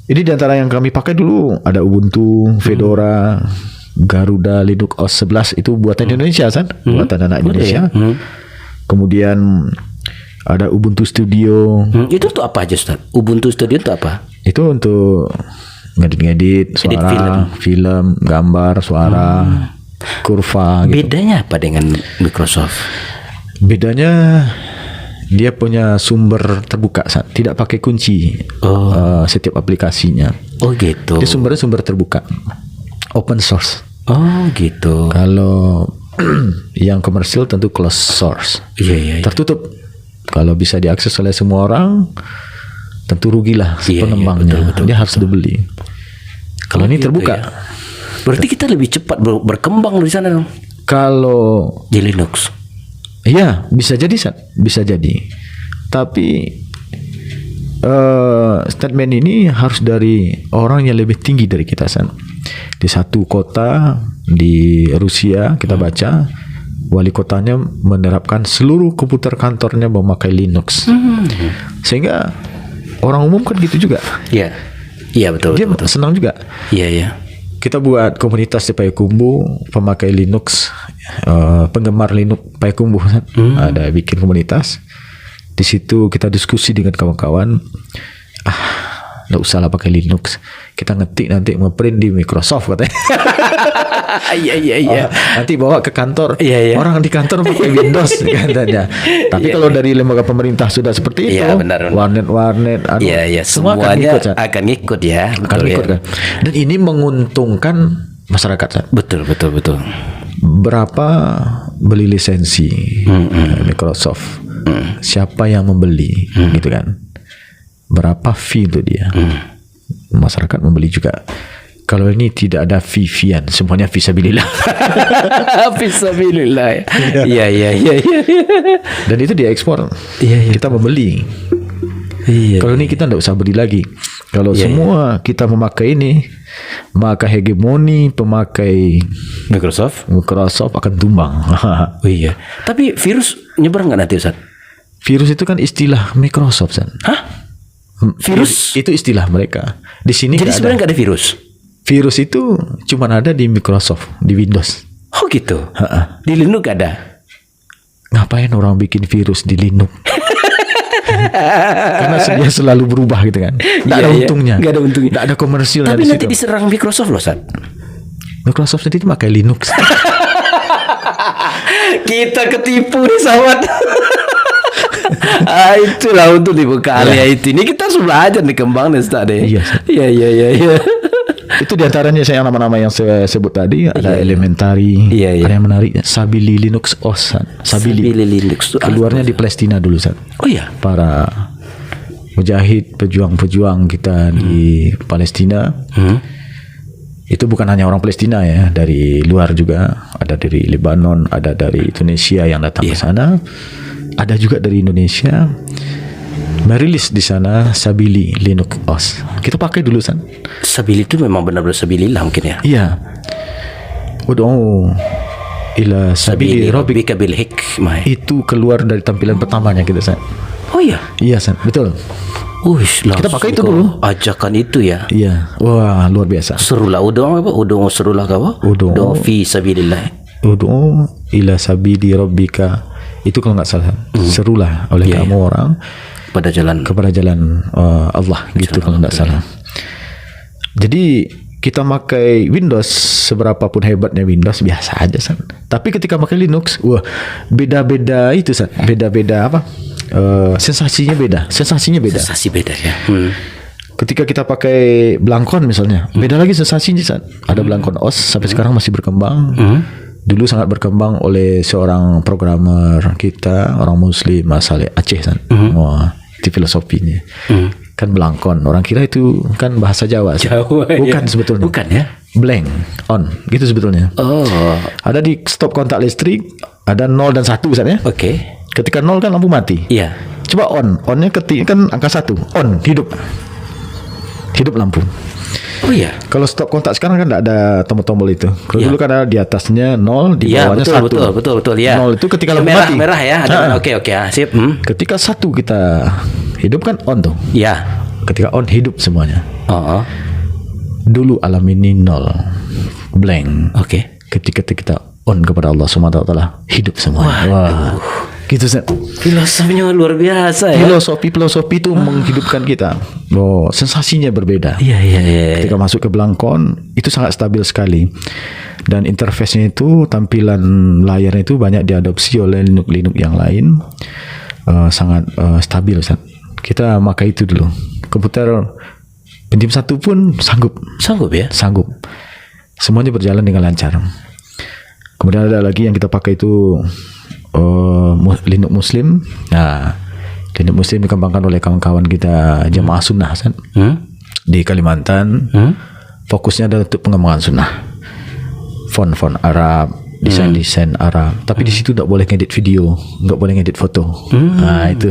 Ini diantara yang kami pakai dulu ada Ubuntu, Fedora, Garuda, Linux OS 11 itu buatan Indonesia, buatan anak Indonesia. Kemudian ada Ubuntu Studio. Itu untuk apa aja, Ustaz? Ubuntu Studio itu apa? Itu untuk ngedit suara, film, gambar, suara, kurva. Gitu. Bedanya apa dengan Microsoft? Bedanya dia punya sumber terbuka, tidak pakai kunci. Setiap aplikasinya. Oh gitu. Dia sumbernya sumber terbuka. Open source. Oh gitu. Kalau yang komersil tentu closed source. Iya. Tertutup. Kalau bisa diakses oleh semua orang, tentu rugilah si pengembangnya. Betul. Dia harus dibeli. Kalau ini terbuka. Ya. Berarti kita lebih cepat berkembang di sana dong. Kalau di Linux. Iya, bisa jadi. Tapi statement ini harus dari orang yang lebih tinggi dari kita, Di satu kota di Rusia kita baca, wali kotanya menerapkan seluruh komputer kantornya memakai Linux. Sehingga orang umum kan gitu juga. Iya betul. Dia senang juga. Iya. Kita buat komunitas di Payakumbuh pemakai Linux, penggemar Linux Payakumbuh. Ada bikin komunitas. Di situ kita diskusi dengan kawan-kawan. Nggak usahlah pakai Linux, kita ngetik nanti ngeprint di Microsoft katanya. Iya. Nanti bawa ke kantor. Iya. Orang di kantor pakai Windows katanya. Tapi kalau dari lembaga pemerintah sudah seperti itu, benar. warnet, semua akan ngikut ya. Akan ngikut kan. Dan ini menguntungkan masyarakat. Betul. Berapa beli lisensi Microsoft? Siapa yang membeli, gitu kan? Berapa fee untuk dia? Masyarakat membeli juga. Kalau ini tidak ada fee-feean, semuanya fisabilillah. Fisabilillah. Iya. Dan itu diekspor. Iya. Kita membeli. Iya. Kalau ini kita tidak usah beli lagi. Kalau semua kita memakai ini, maka hegemoni pemakai Microsoft akan tumbang. Oh iya. Tapi virus nyebar nggak nanti, Ustaz? Virus itu kan istilah Microsoft, Hah? Virus itu istilah mereka. Di sini jadi sebenarnya nggak ada virus. Virus itu cuma ada di Microsoft, di Windows. Oh gitu. Di Linux gak ada. Ngapain orang bikin virus di Linux? Karena dia selalu berubah gitu kan. Nggak ada untungnya. Nggak ada untungnya. Nggak ada komersil. Tapi nanti diserang Microsoft loh, Sat. Microsoft sendiri pakai Linux. Kita ketipu nih, sahabat. Itulah untuk dibuka ya. Itu ini kita harus belajar nih kembang nih, Ustaz deh. Iya. Itu diantaranya saya nama-nama yang saya sebut tadi ada Elementary. Ada yang menarik Sabili Linux OS. Sabili Linux. Keluarnya di Palestina dulu, Ustaz. Oh iya. Para mujahid, pejuang-pejuang kita di Palestina Itu bukan hanya orang Palestina ya, dari luar juga, ada dari Lebanon, ada dari Tunisia yang datang ke sana, ada juga dari Indonesia. Merilis di sana Sabili Linux OS. Kita pakai dulu San. Sabili itu memang benar-benar Sabilillah mungkin ya. Iya. Ud'u ila sabili rabbika bil hikmah. Itu keluar dari tampilan pertamanya kita San. Oh iya. Iya San, betul. Kita pakai itu dulu. Ajakan itu ya. Iya. Wah, luar biasa. Serulah ud'u apa? Ud'u serulah apa? Ud'u fi sabilillah. Ud'u ila sabili rabbika. Itu kalau enggak salah. Serulah oleh kamu orang kepada jalan Allah gitu kalau enggak salah. Jadi kita pakai Windows, seberapapun hebatnya Windows biasa aja San. Tapi ketika pakai Linux, wah, beda-beda itu San. Beda-beda apa? Sensasinya beda. Sensasi beda ya. Ketika kita pakai Blancon misalnya, beda lagi sensasinya San. Ada Blancon OS sampai sekarang masih berkembang. Dulu sangat berkembang oleh seorang programmer kita, orang Muslim asal Aceh San. Wah, itu filosofinya. Kan Blancon, orang kira itu kan bahasa Jawa. Bukan ya. Sebetulnya. Bukan ya. Blank on gitu sebetulnya. Ada di stop kontak listrik, ada 0 dan 1 San ya. Oke. Ketika 0 kan lampu mati. Iya. Coba on. Onnya ketika kan angka 1. On, hidup. Hidup lampu. Oh iya. Kalau stop kontak sekarang kan enggak ada tombol-tombol itu. Kalau dulu kan ada di atasnya 0, di bawahnya 1. Betul ya. 0 itu ketika lampu merah, mati. Merah ya. Oke, sip. Ketika 1 kita hidup kan on tuh. Iya. Ketika on hidup semuanya. Dulu alam ini 0. Blank. Oke. Ketika kita on kepada Allah SWT hidup semuanya. Wah. Gitu San. Filosofinya luar biasa ya. Filosofi itu menghidupkan kita. Oh, sensasinya berbeda. Iya. Ketika masuk ke Blancon itu sangat stabil sekali. Dan interface-nya itu, tampilan layarnya itu banyak diadopsi oleh Linux yang lain. Sangat stabil San. Kita pakai itu dulu. Komputer Pentium 1 pun sanggup ya. Sanggup. Semuanya berjalan dengan lancar. Kemudian ada lagi yang kita pakai itu Linux Muslim. Nah, Linux Muslim dikembangkan oleh kawan-kawan kita Jamaah Sunnah San. Di Kalimantan. Fokusnya adalah untuk pengembangan sunnah. Font Arab, desain Arab. Tapi di situ tak boleh ngedit video, enggak boleh ngedit foto. Nah, itu.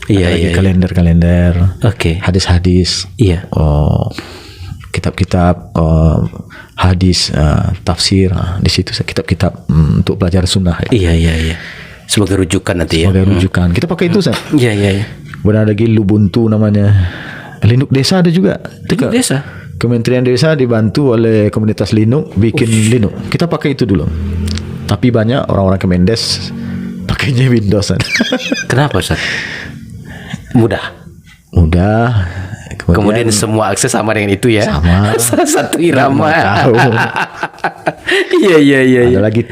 Iya. Kalender. Oke. Hadis-hadis. Iya. Kitab-kitab hadis, tafsir, di situ kitab-kitab untuk belajar sunnah. Iya. Sebagai rujukan nanti ya. Sebagai rujukan. Kita pakai itu San. Iya. Benar lagi Lubuntu namanya. Linux Desa ada juga. Linux Desa. Kementerian Desa dibantu oleh komunitas Linux bikin Linux. Kita pakai itu dulu. Tapi banyak orang-orang Kemendes pakainya Windows San. Kenapa San? Mudah. Kemudian semua akses sama dengan itu ya. Sama. Satu irama. Iya. Ada lagi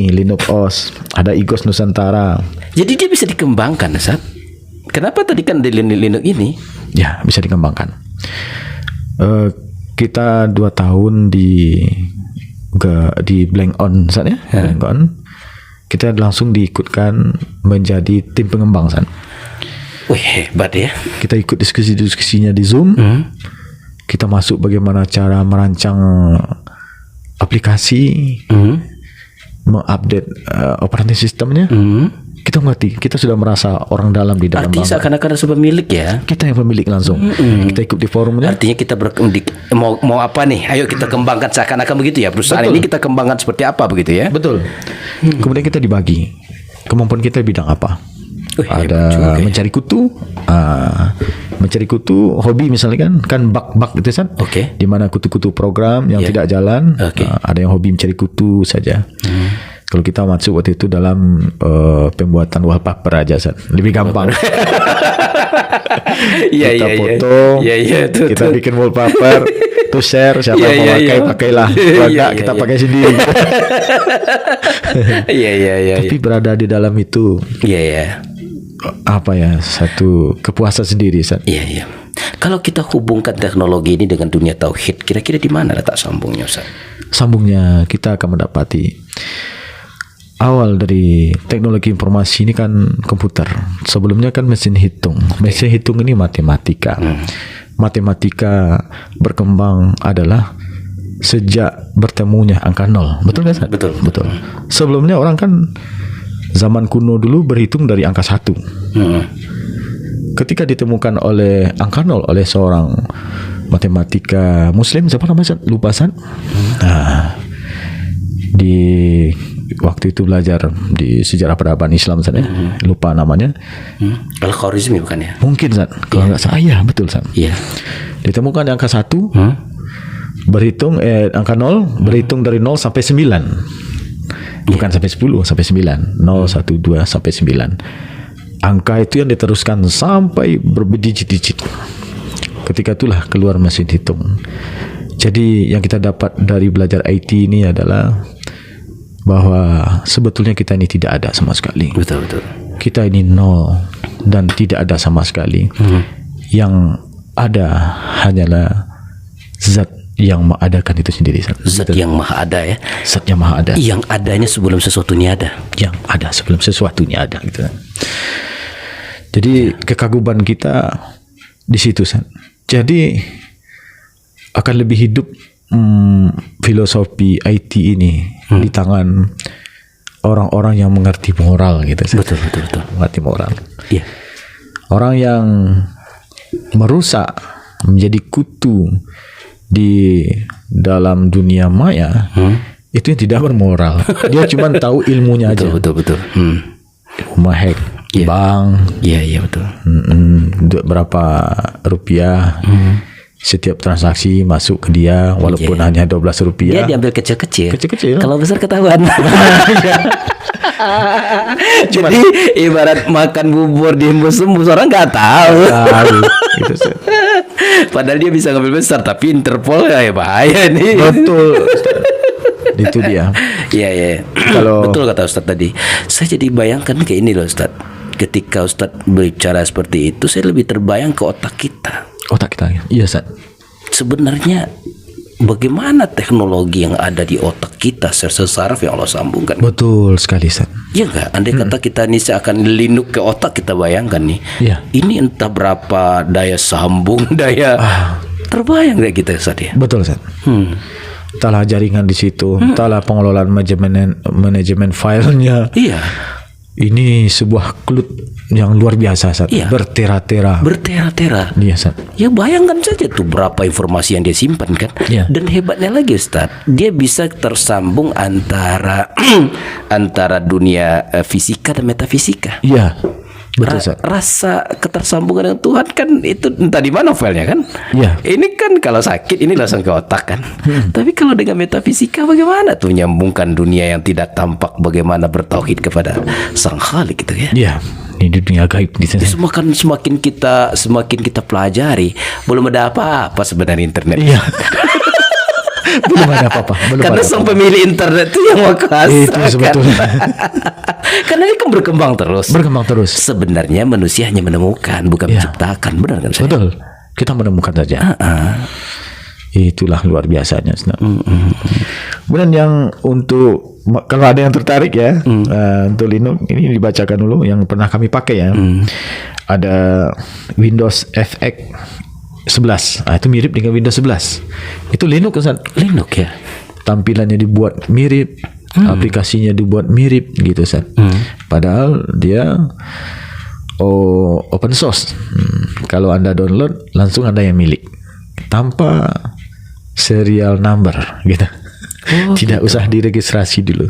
Linux OS, ada Igos Nusantara. Jadi dia bisa dikembangkan, Sat. Kenapa tadi kan di Linux ini? Ya, bisa dikembangkan. Kita 2 tahun di Blank On Sat ya. Blank On. Kita langsung diikutkan menjadi tim pengembang San. Wih, hebat ya. Kita ikut diskusinya di Zoom. Kita masuk bagaimana cara merancang aplikasi, mengupdate operating sistemnya. Kita mengerti. Kita sudah merasa orang dalam di dalam. Artinya seakan-akan pemilik ya. Kita yang pemilik langsung. Kita ikut di forumnya. Artinya kita mau apa nih? Ayo kita kembangkan seakan-akan begitu ya. Perusahaan ini kita kembangkan seperti apa begitu ya. Betul. Kemudian kita dibagi. Kemampuan kita bidang apa? Ada mencari kutu, hobi misalnya kan bug itu kan. Di mana kutu-kutu program yang tidak jalan. Ada yang hobi mencari kutu saja. Kalau kita masuk waktu itu dalam pembuatan wallpaper aja lebih gampang. Kita foto, kita bikin wallpaper, to share, siapa yang mau pakailah. Produk kita pakai sendiri. Tapi berada di dalam itu. Apa ya, satu kepuasan sendiri San. Iya. Kalau kita hubungkan teknologi ini dengan dunia tauhid, kira-kira di mana letak sambungnya Ustaz? Sambungnya kita akan mendapati awal dari teknologi informasi ini kan komputer. Sebelumnya kan mesin hitung. Mesin hitung ini matematika. Matematika berkembang adalah sejak bertemunya angka 0. Betul kan, Ustaz? Betul. Sebelumnya orang kan zaman kuno dulu berhitung dari angka 1. Ketika ditemukan oleh angka 0 oleh seorang matematika muslim, siapa namanya? Lupa, Ustaz. Nah, di waktu itu belajar di sejarah peradaban Islam, Ustaz, lupa namanya. Al-Khwarizmi bukan ya? Mungkin, Ustaz. Kalau enggak salah, iya, betul, Ustaz. Iya. Ditemukan angka 1, berhitung angka 0, berhitung dari 0 sampai 9. Bukan sampai 10, sampai 9. 0, 1, 2 sampai 9. Angka itu yang diteruskan sampai berdijit-dijit. Ketika itulah keluar mesin hitung. Jadi yang kita dapat dari belajar IT ini adalah bahwa sebetulnya kita ini tidak ada sama sekali. Betul. Kita ini 0 dan tidak ada sama sekali. Yang ada hanyalah zat yang mengadakan itu sendiri. Zat yang maha ada ya. Zat yang maha ada. Yang adanya sebelum sesuatunya ada. Yang ada sebelum sesuatunya ada, gitu. Jadi kekaguman kita di situ, San. Jadi akan lebih hidup filosofi IT ini di tangan orang-orang yang mengerti moral, gitu, San. Betul. Mengerti moral. Iya. Orang yang merusak, menjadi kutu di dalam dunia maya, itu yang tidak bermoral. Dia cuma tahu ilmunya aja. Betul. Menghack bank. Iya, betul. Berapa rupiah setiap transaksi masuk ke dia, walaupun hanya 12 rupiah. Dia diambil kecil-kecil. Kecil-kecil. Kalau besar ketahuan. Jadi ibarat makan bubur dihembus-hembus, orang nggak tahu. Gitu, Padahal dia bisa ngambil besar, tapi Interpol ya bahaya nih. Betul. Itu dia. Iya. Betul kata Ustadz tadi. Saya jadi bayangkan kayak ini loh, Ustadz. Ketika Ustadz berbicara seperti itu, saya lebih terbayang ke otak kita. Otak kita, iya, Ustadz. Sebenarnya bagaimana teknologi yang ada di otak kita, sel-sel saraf yang Allah sambungkan. Betul sekali, Ustaz. Iya enggak? Andai kata kita ini seakan linuk ke otak, kita bayangkan nih. Iya. Ini entah berapa daya sambung, daya terbayang gak kita, Ustaz ya? Betul, Ustaz. Entahlah jaringan di situ, entahlah pengelolaan manajemen filenya. Iya. Ini sebuah cloud yang luar biasa, Ustaz. Iya. Bertera-tera. Iya, Ustaz. Ya bayangkan saja tuh berapa informasi yang dia simpan kan. Iya. Dan hebatnya lagi, Ustaz, dia bisa tersambung antara antara dunia fisika dan metafisika. Iya. Betul, Ustaz. Rasa ketersambungan dengan Tuhan kan itu entah di mana filenya kan. Iya. Ini kan kalau sakit ini langsung ke otak kan. Tapi kalau dengan metafisika bagaimana tuh menyambungkan dunia yang tidak tampak, bagaimana bertauhid kepada Sang Khalik gitu ya. Iya. Ini dunia gaib di sini. Semakin kita pelajari, belum ada apa-apa sebenarnya internet. Iya. Belum ada apa-apa. Karena sang pemilik internet itu yang mau kuasa. Itu sebetulnya. Karena ini kan berkembang terus. Sebenarnya manusia hanya menemukan, bukan menciptakan, benar kan? Betul. Kita menemukan saja. Itulah luar biasanya. Kemudian yang untuk kalau ada yang tertarik ya untuk Linux ini dibacakan dulu yang pernah kami pakai ya. Ada Windows FX 11. Itu mirip dengan Windows 11. Itu Linux, Ustaz. Linux ya. Tampilannya dibuat mirip, aplikasinya dibuat mirip gitu, Ustaz. Padahal dia open source. Kalau Anda download langsung Anda yang milik. Tanpa serial number gitu. Tidak usah diregistrasi dulu.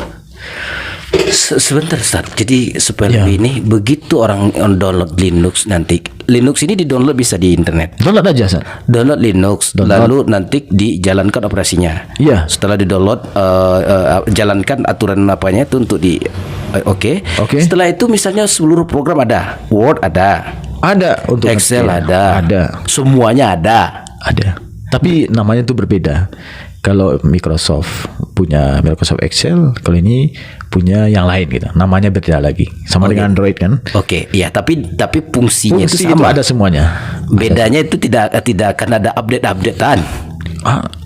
Sebentar, Ustaz. Jadi supaya lebih ini, begitu orang download Linux nanti, Linux ini di-download bisa di internet. Download aja, Ustaz. Download Linux, lalu nanti dijalankan operasinya. Iya. Setelah di-download, jalankan aturan apanya itu untuk di Oke. Setelah itu misalnya seluruh program ada, Word ada, untuk Excel ada, semuanya ada. Tapi namanya itu berbeda. Kalau Microsoft punya Microsoft Excel, kalau ini punya yang lain gitu. Namanya beda lagi. Sama dengan Android kan? Iya, tapi fungsinya itu sama. Itu ada semuanya. Bedanya itu tidak akan ada update-updatean.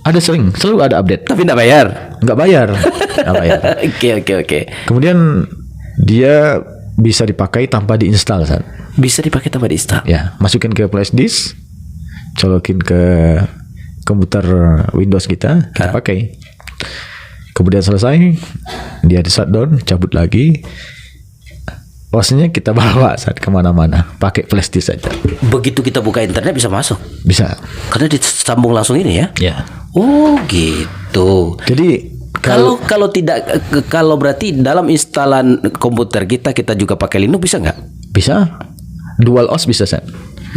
Ada selalu ada update. Tapi enggak bayar. Enggak bayar. Oke. Kemudian dia bisa dipakai tanpa diinstal, San. Bisa dipakai tanpa diinstal. Ya, masukin ke flash disk, colokin ke komputer Windows kita pakai. Kemudian selesai, dia di shutdown, cabut lagi. OS-nya kita bawa saat kemana-mana, pakai flash disk saja. Begitu kita buka internet bisa masuk? Bisa. Karena disambung langsung ini ya? Ya. Oh gitu. Jadi kalau berarti dalam instalan komputer kita juga pakai Linux bisa nggak? Bisa. Dual OS bisa, Ustaz.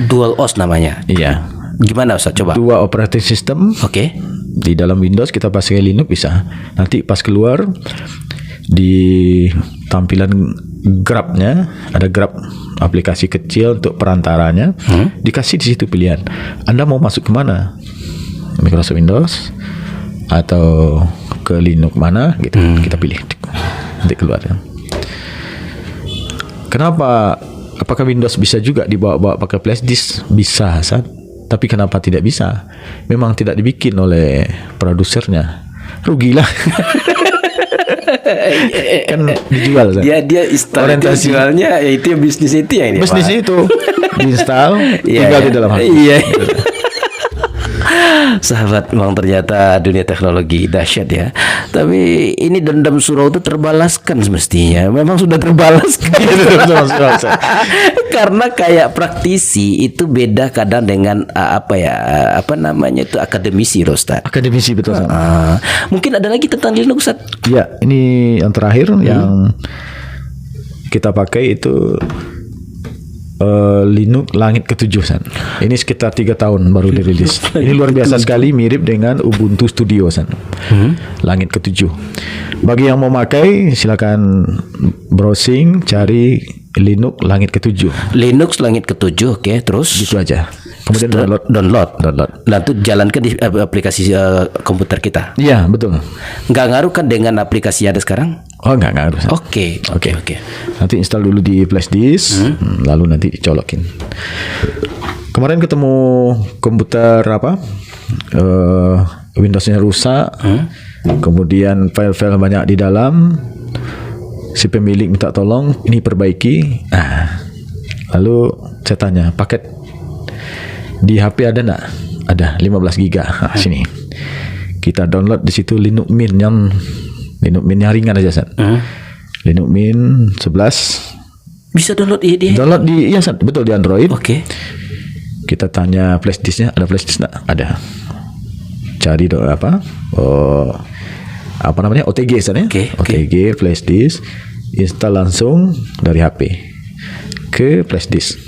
Dual OS namanya. Iya. Gimana Ustaz? Coba. Dua operating system. Oke. Di dalam Windows kita pakai Linux bisa. Nanti pas keluar di tampilan grabnya ada grab aplikasi kecil untuk perantaranya. Dikasih di situ pilihan. Anda mau masuk ke mana? Microsoft Windows atau ke Linux mana gitu. Kita pilih nanti keluar. Kenapa? Apakah Windows bisa juga dibawa-bawa pakai flash disk? Bisa, Hasan. Tapi kenapa tidak bisa? Memang tidak dibikin oleh produsernya. Rugilah. Kan dijual, Hasan. Dia orientasi jualnya itu bisnis itu ya ini. Bisnis itu diinstal, tinggal di dalam HP. Iya. Sahabat, memang ternyata dunia teknologi dahsyat ya. Tapi ini dendam surau itu terbalaskan semestinya. Memang sudah terbalaskan. Karena kayak praktisi itu beda kadang dengan apa namanya itu akademisi, Ustaz. Akademisi, betul. Mungkin ada lagi tentang Linux, Ustaz? Ya, ini yang terakhir yang kita pakai itu Linux Langit ke-7, San. Ini sekitar 3 tahun baru dirilis. Ini luar biasa sekali, mirip dengan Ubuntu Studio, San. Langit ke-7. Bagi yang mau pakai, silakan browsing, cari Linux Langit ke-7. Linux Langit ke-7, oke, terus gitu aja. Kemudian download. Lalu jalankan di aplikasi komputer kita. Iya, betul. Nggak ngaruh kan dengan aplikasi yang ada sekarang? Oh, nggak ngaruh. Oke. Nanti install dulu di flash disk, lalu nanti dicolokin. Kemarin ketemu komputer Windows-nya rusak, kemudian file-file banyak di dalam. Si pemilik minta tolong ini perbaiki. Lalu saya tanya, paket di HP ada enggak? Ada 15 GB. Sini. Kita download di situ Linux Mint yang ringan aja, San. Linux Mint 11. Bisa download dia? Download San, betul, di Android. Oke. Kita tanya flash disknya, ada flash disk enggak? Ada. Cari apa namanya? OTG, San, ya. OTG flash disk, install langsung dari HP ke flash disk.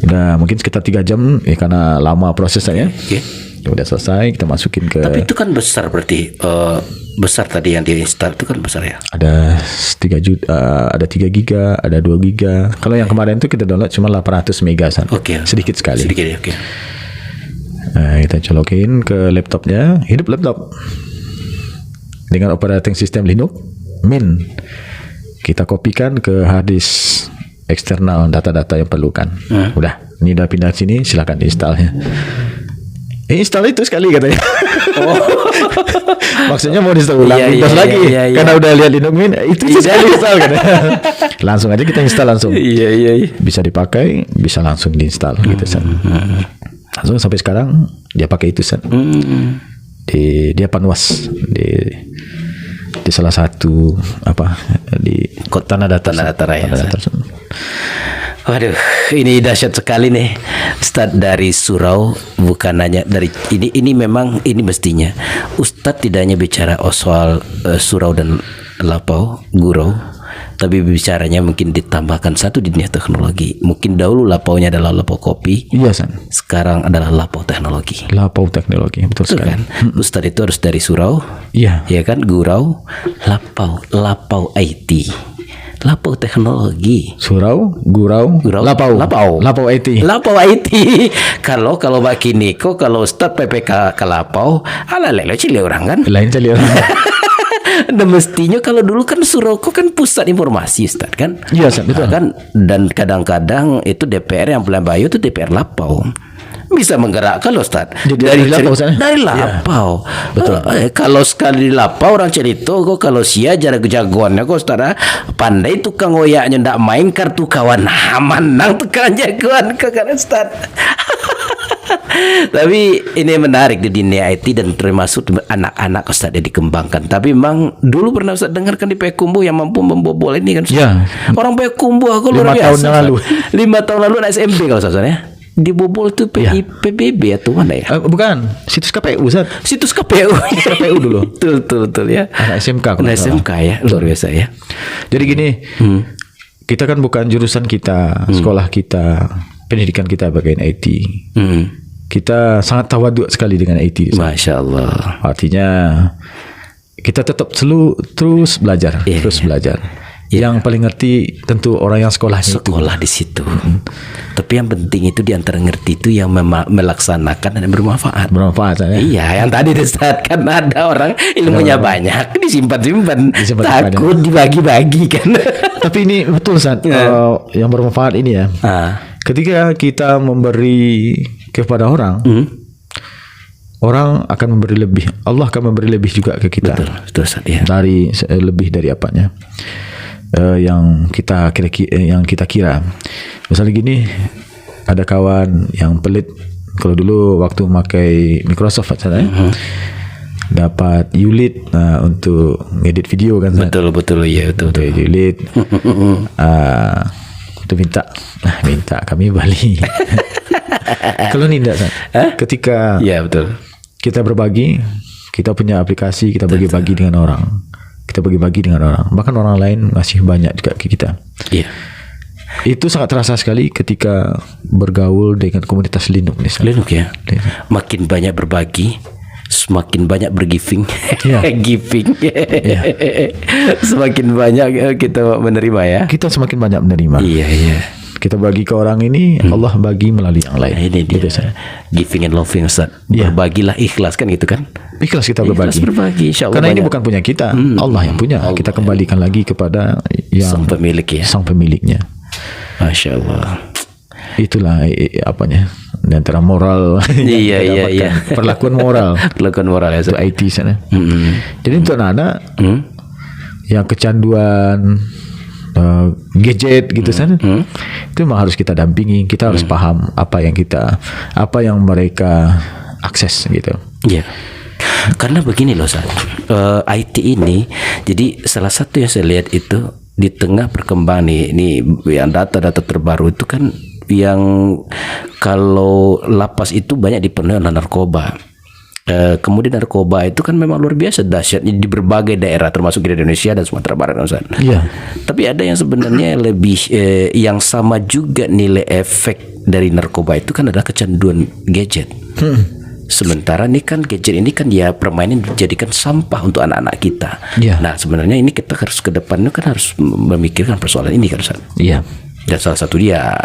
Udah mungkin sekitar 3 jam karena lama prosesnya. Udah selesai, kita masukin ke. Tapi itu kan besar berarti. Besar tadi yang diinstal itu kan besar ya. Ada 3 juta, ada 3 giga, ada 2 giga. Kalau yang kemarin itu kita download cuma 800 mega, San. Sedikit sekali. Nah, kita colokin ke laptopnya, hidup laptop dengan operating system Linux Mint. Kita kopikan ke hard disk eksternal data-data yang perlukan. Udah, ini udah pindah sini, silakan diinstalnya. Install itu sekali katanya. Maksudnya mau diinstal ulang Windows lagi. Karena udah lihat Linux Mint, itu sekali install katanya. Langsung aja kita install langsung. Bisa dipakai, bisa langsung diinstal gitu, San. Langsung sampai sekarang dia pakai itu, San. Dia panwas di salah satu di Tanah Datar Raya. Waduh, ini dahsyat sekali nih, Ustadz dari surau. Bukan hanya dari ini memang ini mestinya Ustadz tidak hanya bicara soal surau dan lapau gurau, tapi bicaranya mungkin ditambahkan satu di dunia teknologi. Mungkin dahulu lapaunya adalah lapau kopi. Iya, San. Sekarang adalah lapau teknologi. Lapau teknologi, betul sekali. Kan? Ustadz itu harus dari surau. Iya. Ya kan, gurau, lapau IT. Lapau teknologi. Surau, gurau, lapau IT. Lapau IT. Kalau Mbak Kiniko, kalau Ustadz PPK ke lapau, lele cili orang kan? Lain cili orang. Dan mestinya kalau dulu kan surau kan pusat informasi, Ustadz kan? Iya, betul. Kan, dan kadang-kadang itu DPR yang Pelambayu itu DPR lapau. Bisa menggerakkan loh, Ustaz. Dari lapau sana? Dari lapau. Ya, betul. Kalau sekali di lapau orang cerita kok kalau sia jagoannya kok, Ustaz. Pandai tukang oyaknya ndak main kartu kawan menang tukang jagoan kok kan, Ustaz. Tapi ini menarik di dunia IT dan termasuk anak-anak Ustaz yang dikembangkan. Tapi memang dulu pernah Ustaz dengarkan di Payakumbuh yang mampu membobol ini kan Ustaz. Ya. Orang Payakumbuh aku 5 luar biasa. tahun yang lalu. 5 tahun lalu anak SMP kalau Ustaz ya. Dibobol tuh PBB atau mana ya? Bukan, situs KPU Ustaz. Situs KPU. KPU dulu. Betul ya. Anak SMK. Anak SMK ya, luar biasa ya. Jadi gini, kita kan bukan jurusan kita, sekolah kita, pendidikan kita bagian IT. Kita sangat tawaduk sekali dengan IT. Masya Allah. Artinya kita tetap terus belajar, terus belajar. Yang paling ngerti tentu orang yang sekolah di situ. Tapi yang penting itu di antara ngerti itu yang melaksanakan dan bermanfaat. Ya? Iya, yang tadi Ustaz kan ada orang ilmunya banyak disimpan takut dibagi-bagi kan. Tapi ini betul Ustaz, yang bermanfaat ini ya. Ketika kita memberi kepada orang, orang akan memberi lebih. Allah akan memberi lebih juga ke kita. Betul Ustaz, ya. Dari lebih dari apanya. Yang kita kira. Misalnya gini, ada kawan yang pelit. Kalau dulu waktu memakai Microsoft dapat ULED untuk ngedit video kan. Betul ya, betul. ULED. Itu minta kami balik. Kalau tidak ketika kita berbagi, kita punya aplikasi, kita bagi-bagi dengan orang. Bahkan orang lain ngasih banyak juga ke kita. Iya. Itu sangat terasa sekali ketika bergaul dengan komunitas Linux Linux ya. Makin banyak berbagi, semakin banyak bergiving. Giving. Semakin banyak kita menerima ya. Kita semakin banyak menerima. Iya. Kita bagi ke orang ini, Allah bagi melalui yang lain. Ini dia. Giving and loving Ustaz. Berbagilah ikhlas kan gitu kan. Ikhlas kita berbagi. InsyaAllah. Karena ini bukan punya kita, Allah yang punya. Kita kembalikan lagi kepada yang sang pemilik ya. Sang pemiliknya. Masya Allah. Itulah apanya di antara moral. Iya. Perlakuan moral ya untuk IT sana. Jadi untuk anak-anak yang kecanduan gadget gitu itu memang harus kita dampingi. Kita harus paham apa yang mereka akses gitu. Iya. Karena begini loh Ustaz, IT ini jadi salah satu yang saya lihat itu di tengah perkembangan ini yang data-data terbaru itu kan yang kalau lapas itu banyak dipenuhi oleh narkoba. Kemudian narkoba itu kan memang luar biasa dahsyatnya di berbagai daerah termasuk di Indonesia dan Sumatera Barat Ustaz. Iya. Tapi ada yang sebenarnya lebih yang sama juga nilai efek dari narkoba itu kan adalah kecanduan gadget. Sementara ini kan gadget ini kan ya permainan dijadikan sampah untuk anak-anak kita. Nah sebenarnya ini kita harus ke depannya kan harus memikirkan persoalan ini kan Ustaz. Iya. Dan salah satu dia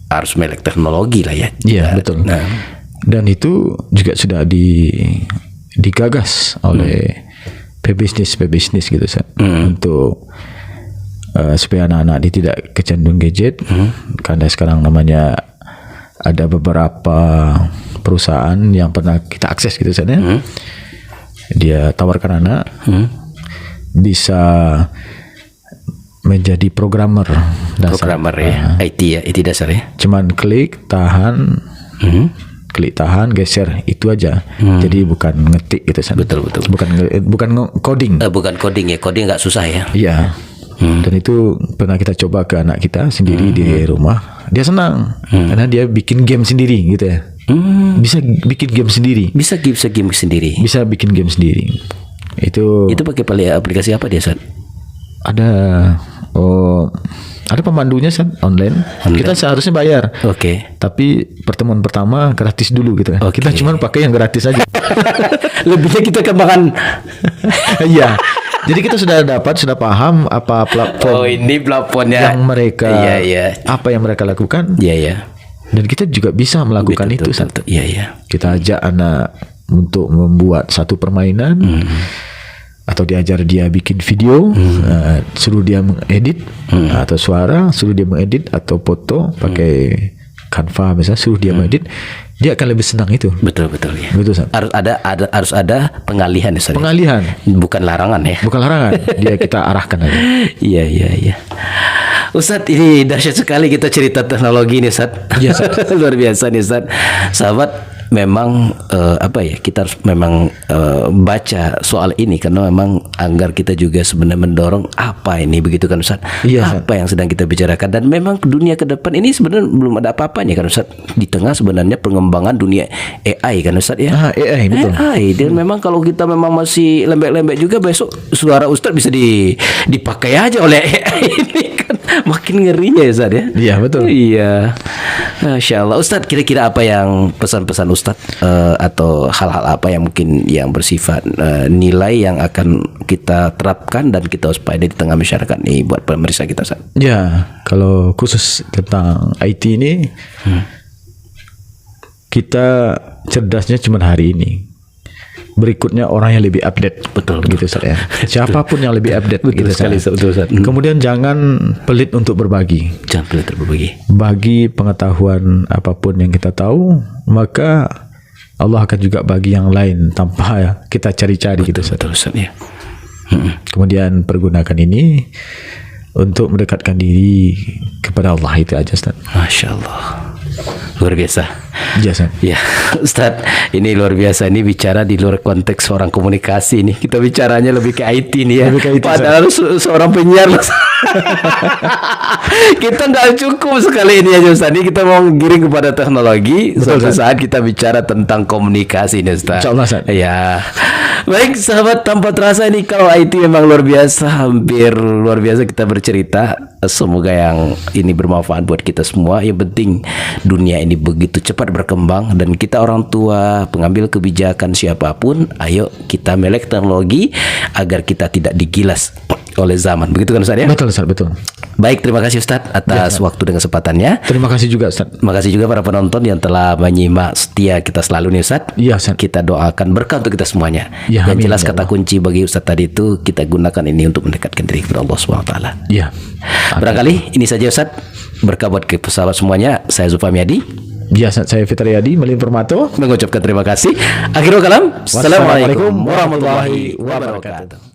harus melek teknologi lah ya. Iya betul. Nah, dan itu juga sudah digagas oleh pebisnis gitu Ustaz. Untuk supaya anak-anak ini tidak kecanduan gadget. Karena sekarang namanya ada beberapa perusahaan yang pernah kita akses gitu Ustaz ya. Dia tawarkan anak bisa menjadi programmer dasar. IT ya, IT dasar ya. Cuman klik tahan geser itu aja. Jadi bukan ngetik gitu Ustaz. Betul. Bukan coding. Bukan coding ya, coding nggak susah ya. Iya. Dan itu pernah kita coba ke anak kita sendiri di rumah. Dia senang karena dia bikin game sendiri gitu ya. Bisa bikin game sendiri. Bisa game sendiri. Bisa bikin game sendiri. Itu pakai aplikasi apa dia Ustaz? Ada pemandunya online. Kita seharusnya bayar. Tapi pertemuan pertama gratis dulu gitu kan. Kita cuma pakai yang gratis aja. Lebihnya kita kembangkan. Iya. Jadi kita sudah paham apa platform. Ini platformnya yang mereka apa yang mereka lakukan. Iya. Dan kita juga bisa melakukan itu. Iya. Kita ajak anak untuk membuat satu permainan. Atau diajar dia bikin video, suruh dia mengedit atau suara, suruh dia mengedit atau foto pakai Canva misalnya, suruh dia edit, dia akan lebih senang itu. Betul ya. Betul, Ustaz. Harus ada pengalihan ya, Ustaz. Pengalihan. Bukan larangan ya. Bukan larangan. Dia kita arahkan aja. Iya. Ustadz, ini dahsyat sekali kita cerita teknologi ini, Ustadz. Iya, Ustadz. Luar biasa nih, Ustadz. Sahabat, memang kita harus memang baca soal ini karena memang agar kita juga sebenarnya mendorong apa ini, begitu kan, Ustadz? Iya, apa yang sedang kita bicarakan, dan memang dunia ke depan ini sebenarnya belum ada apa-apanya kan, Ustadz, di tengah sebenarnya pengembangan dunia AI kan, Ustadz ya. AI betul. AI, dan memang kalau kita memang masih lembek-lembek juga, besok suara Ustadz bisa dipakai aja oleh AI ini kan, makin ngerinya ya, Ustadz ya. Iya, betul. Iya. Masya Allah. Ustadz, kira-kira apa yang pesan-pesan Ustadz atau hal-hal apa yang mungkin yang bersifat nilai yang akan kita terapkan dan kita waspada di tengah masyarakat ini buat pemirsa kita, Ustadz? Ya, kalau khusus tentang IT ini, kita cerdasnya cuma hari ini. Berikutnya orang yang lebih update. Betul gitu, Ustaz ya. Siapapun yang lebih update. Betul gitu, sekali, Ustaz. Kemudian jangan pelit untuk berbagi. Jangan pelit untuk berbagi. Bagi pengetahuan apapun yang kita tahu, maka Allah akan juga bagi yang lain tanpa kita cari-cari, gitu, Ustaz. Betul, Ustaz ya. Kemudian pergunakan ini untuk mendekatkan diri kepada Allah, itu aja, Ustaz. Masya Allah. Luar biasa. Biasa. Ya, Ustadz, ini luar biasa. Ini bicara di luar konteks orang komunikasi nih. Kita bicaranya lebih ke IT nih ya. Padahal seorang penyiar. Kita nggak cukup sekali ini aja, Ustadz. Ini kita mau giring kepada teknologi. Suatu saat kita bicara tentang komunikasi nih, Ustadz. Insyaallah, Ustadz. Ya. Baik, sahabat, tanpa terasa ini kalau IT memang luar biasa, hampir luar biasa kita bercerita. Semoga yang ini bermanfaat buat kita semua. Yang penting dunia ini begitu cepat berkembang, dan kita orang tua, pengambil kebijakan siapapun, ayo kita melek teknologi agar kita tidak digilas oleh zaman. Begitu kan, Ustaz ya? Betul, Ustaz, betul. Baik, terima kasih Ustaz atas waktu dan kesempatannya. Terima kasih juga, Ustaz. Terima kasih juga para penonton yang telah menyimak setia kita selalu nih, Ustaz. Iya, Ustaz. Kita doakan berkah untuk kita semuanya. Ya, yang amin, jelas ya kata kunci bagi Ustaz tadi itu, kita gunakan ini untuk mendekatkan diri kepada Allah SWT. Iya. Barangkali ini saja, Ustaz. Berkah buat ke sahabat semuanya. Saya Zulfami Adi. Biasa, saya Fitriyadi Melin Permato mengucapkan terima kasih. Akhirul kalam. Assalamualaikum warahmatullahi wabarakatuh.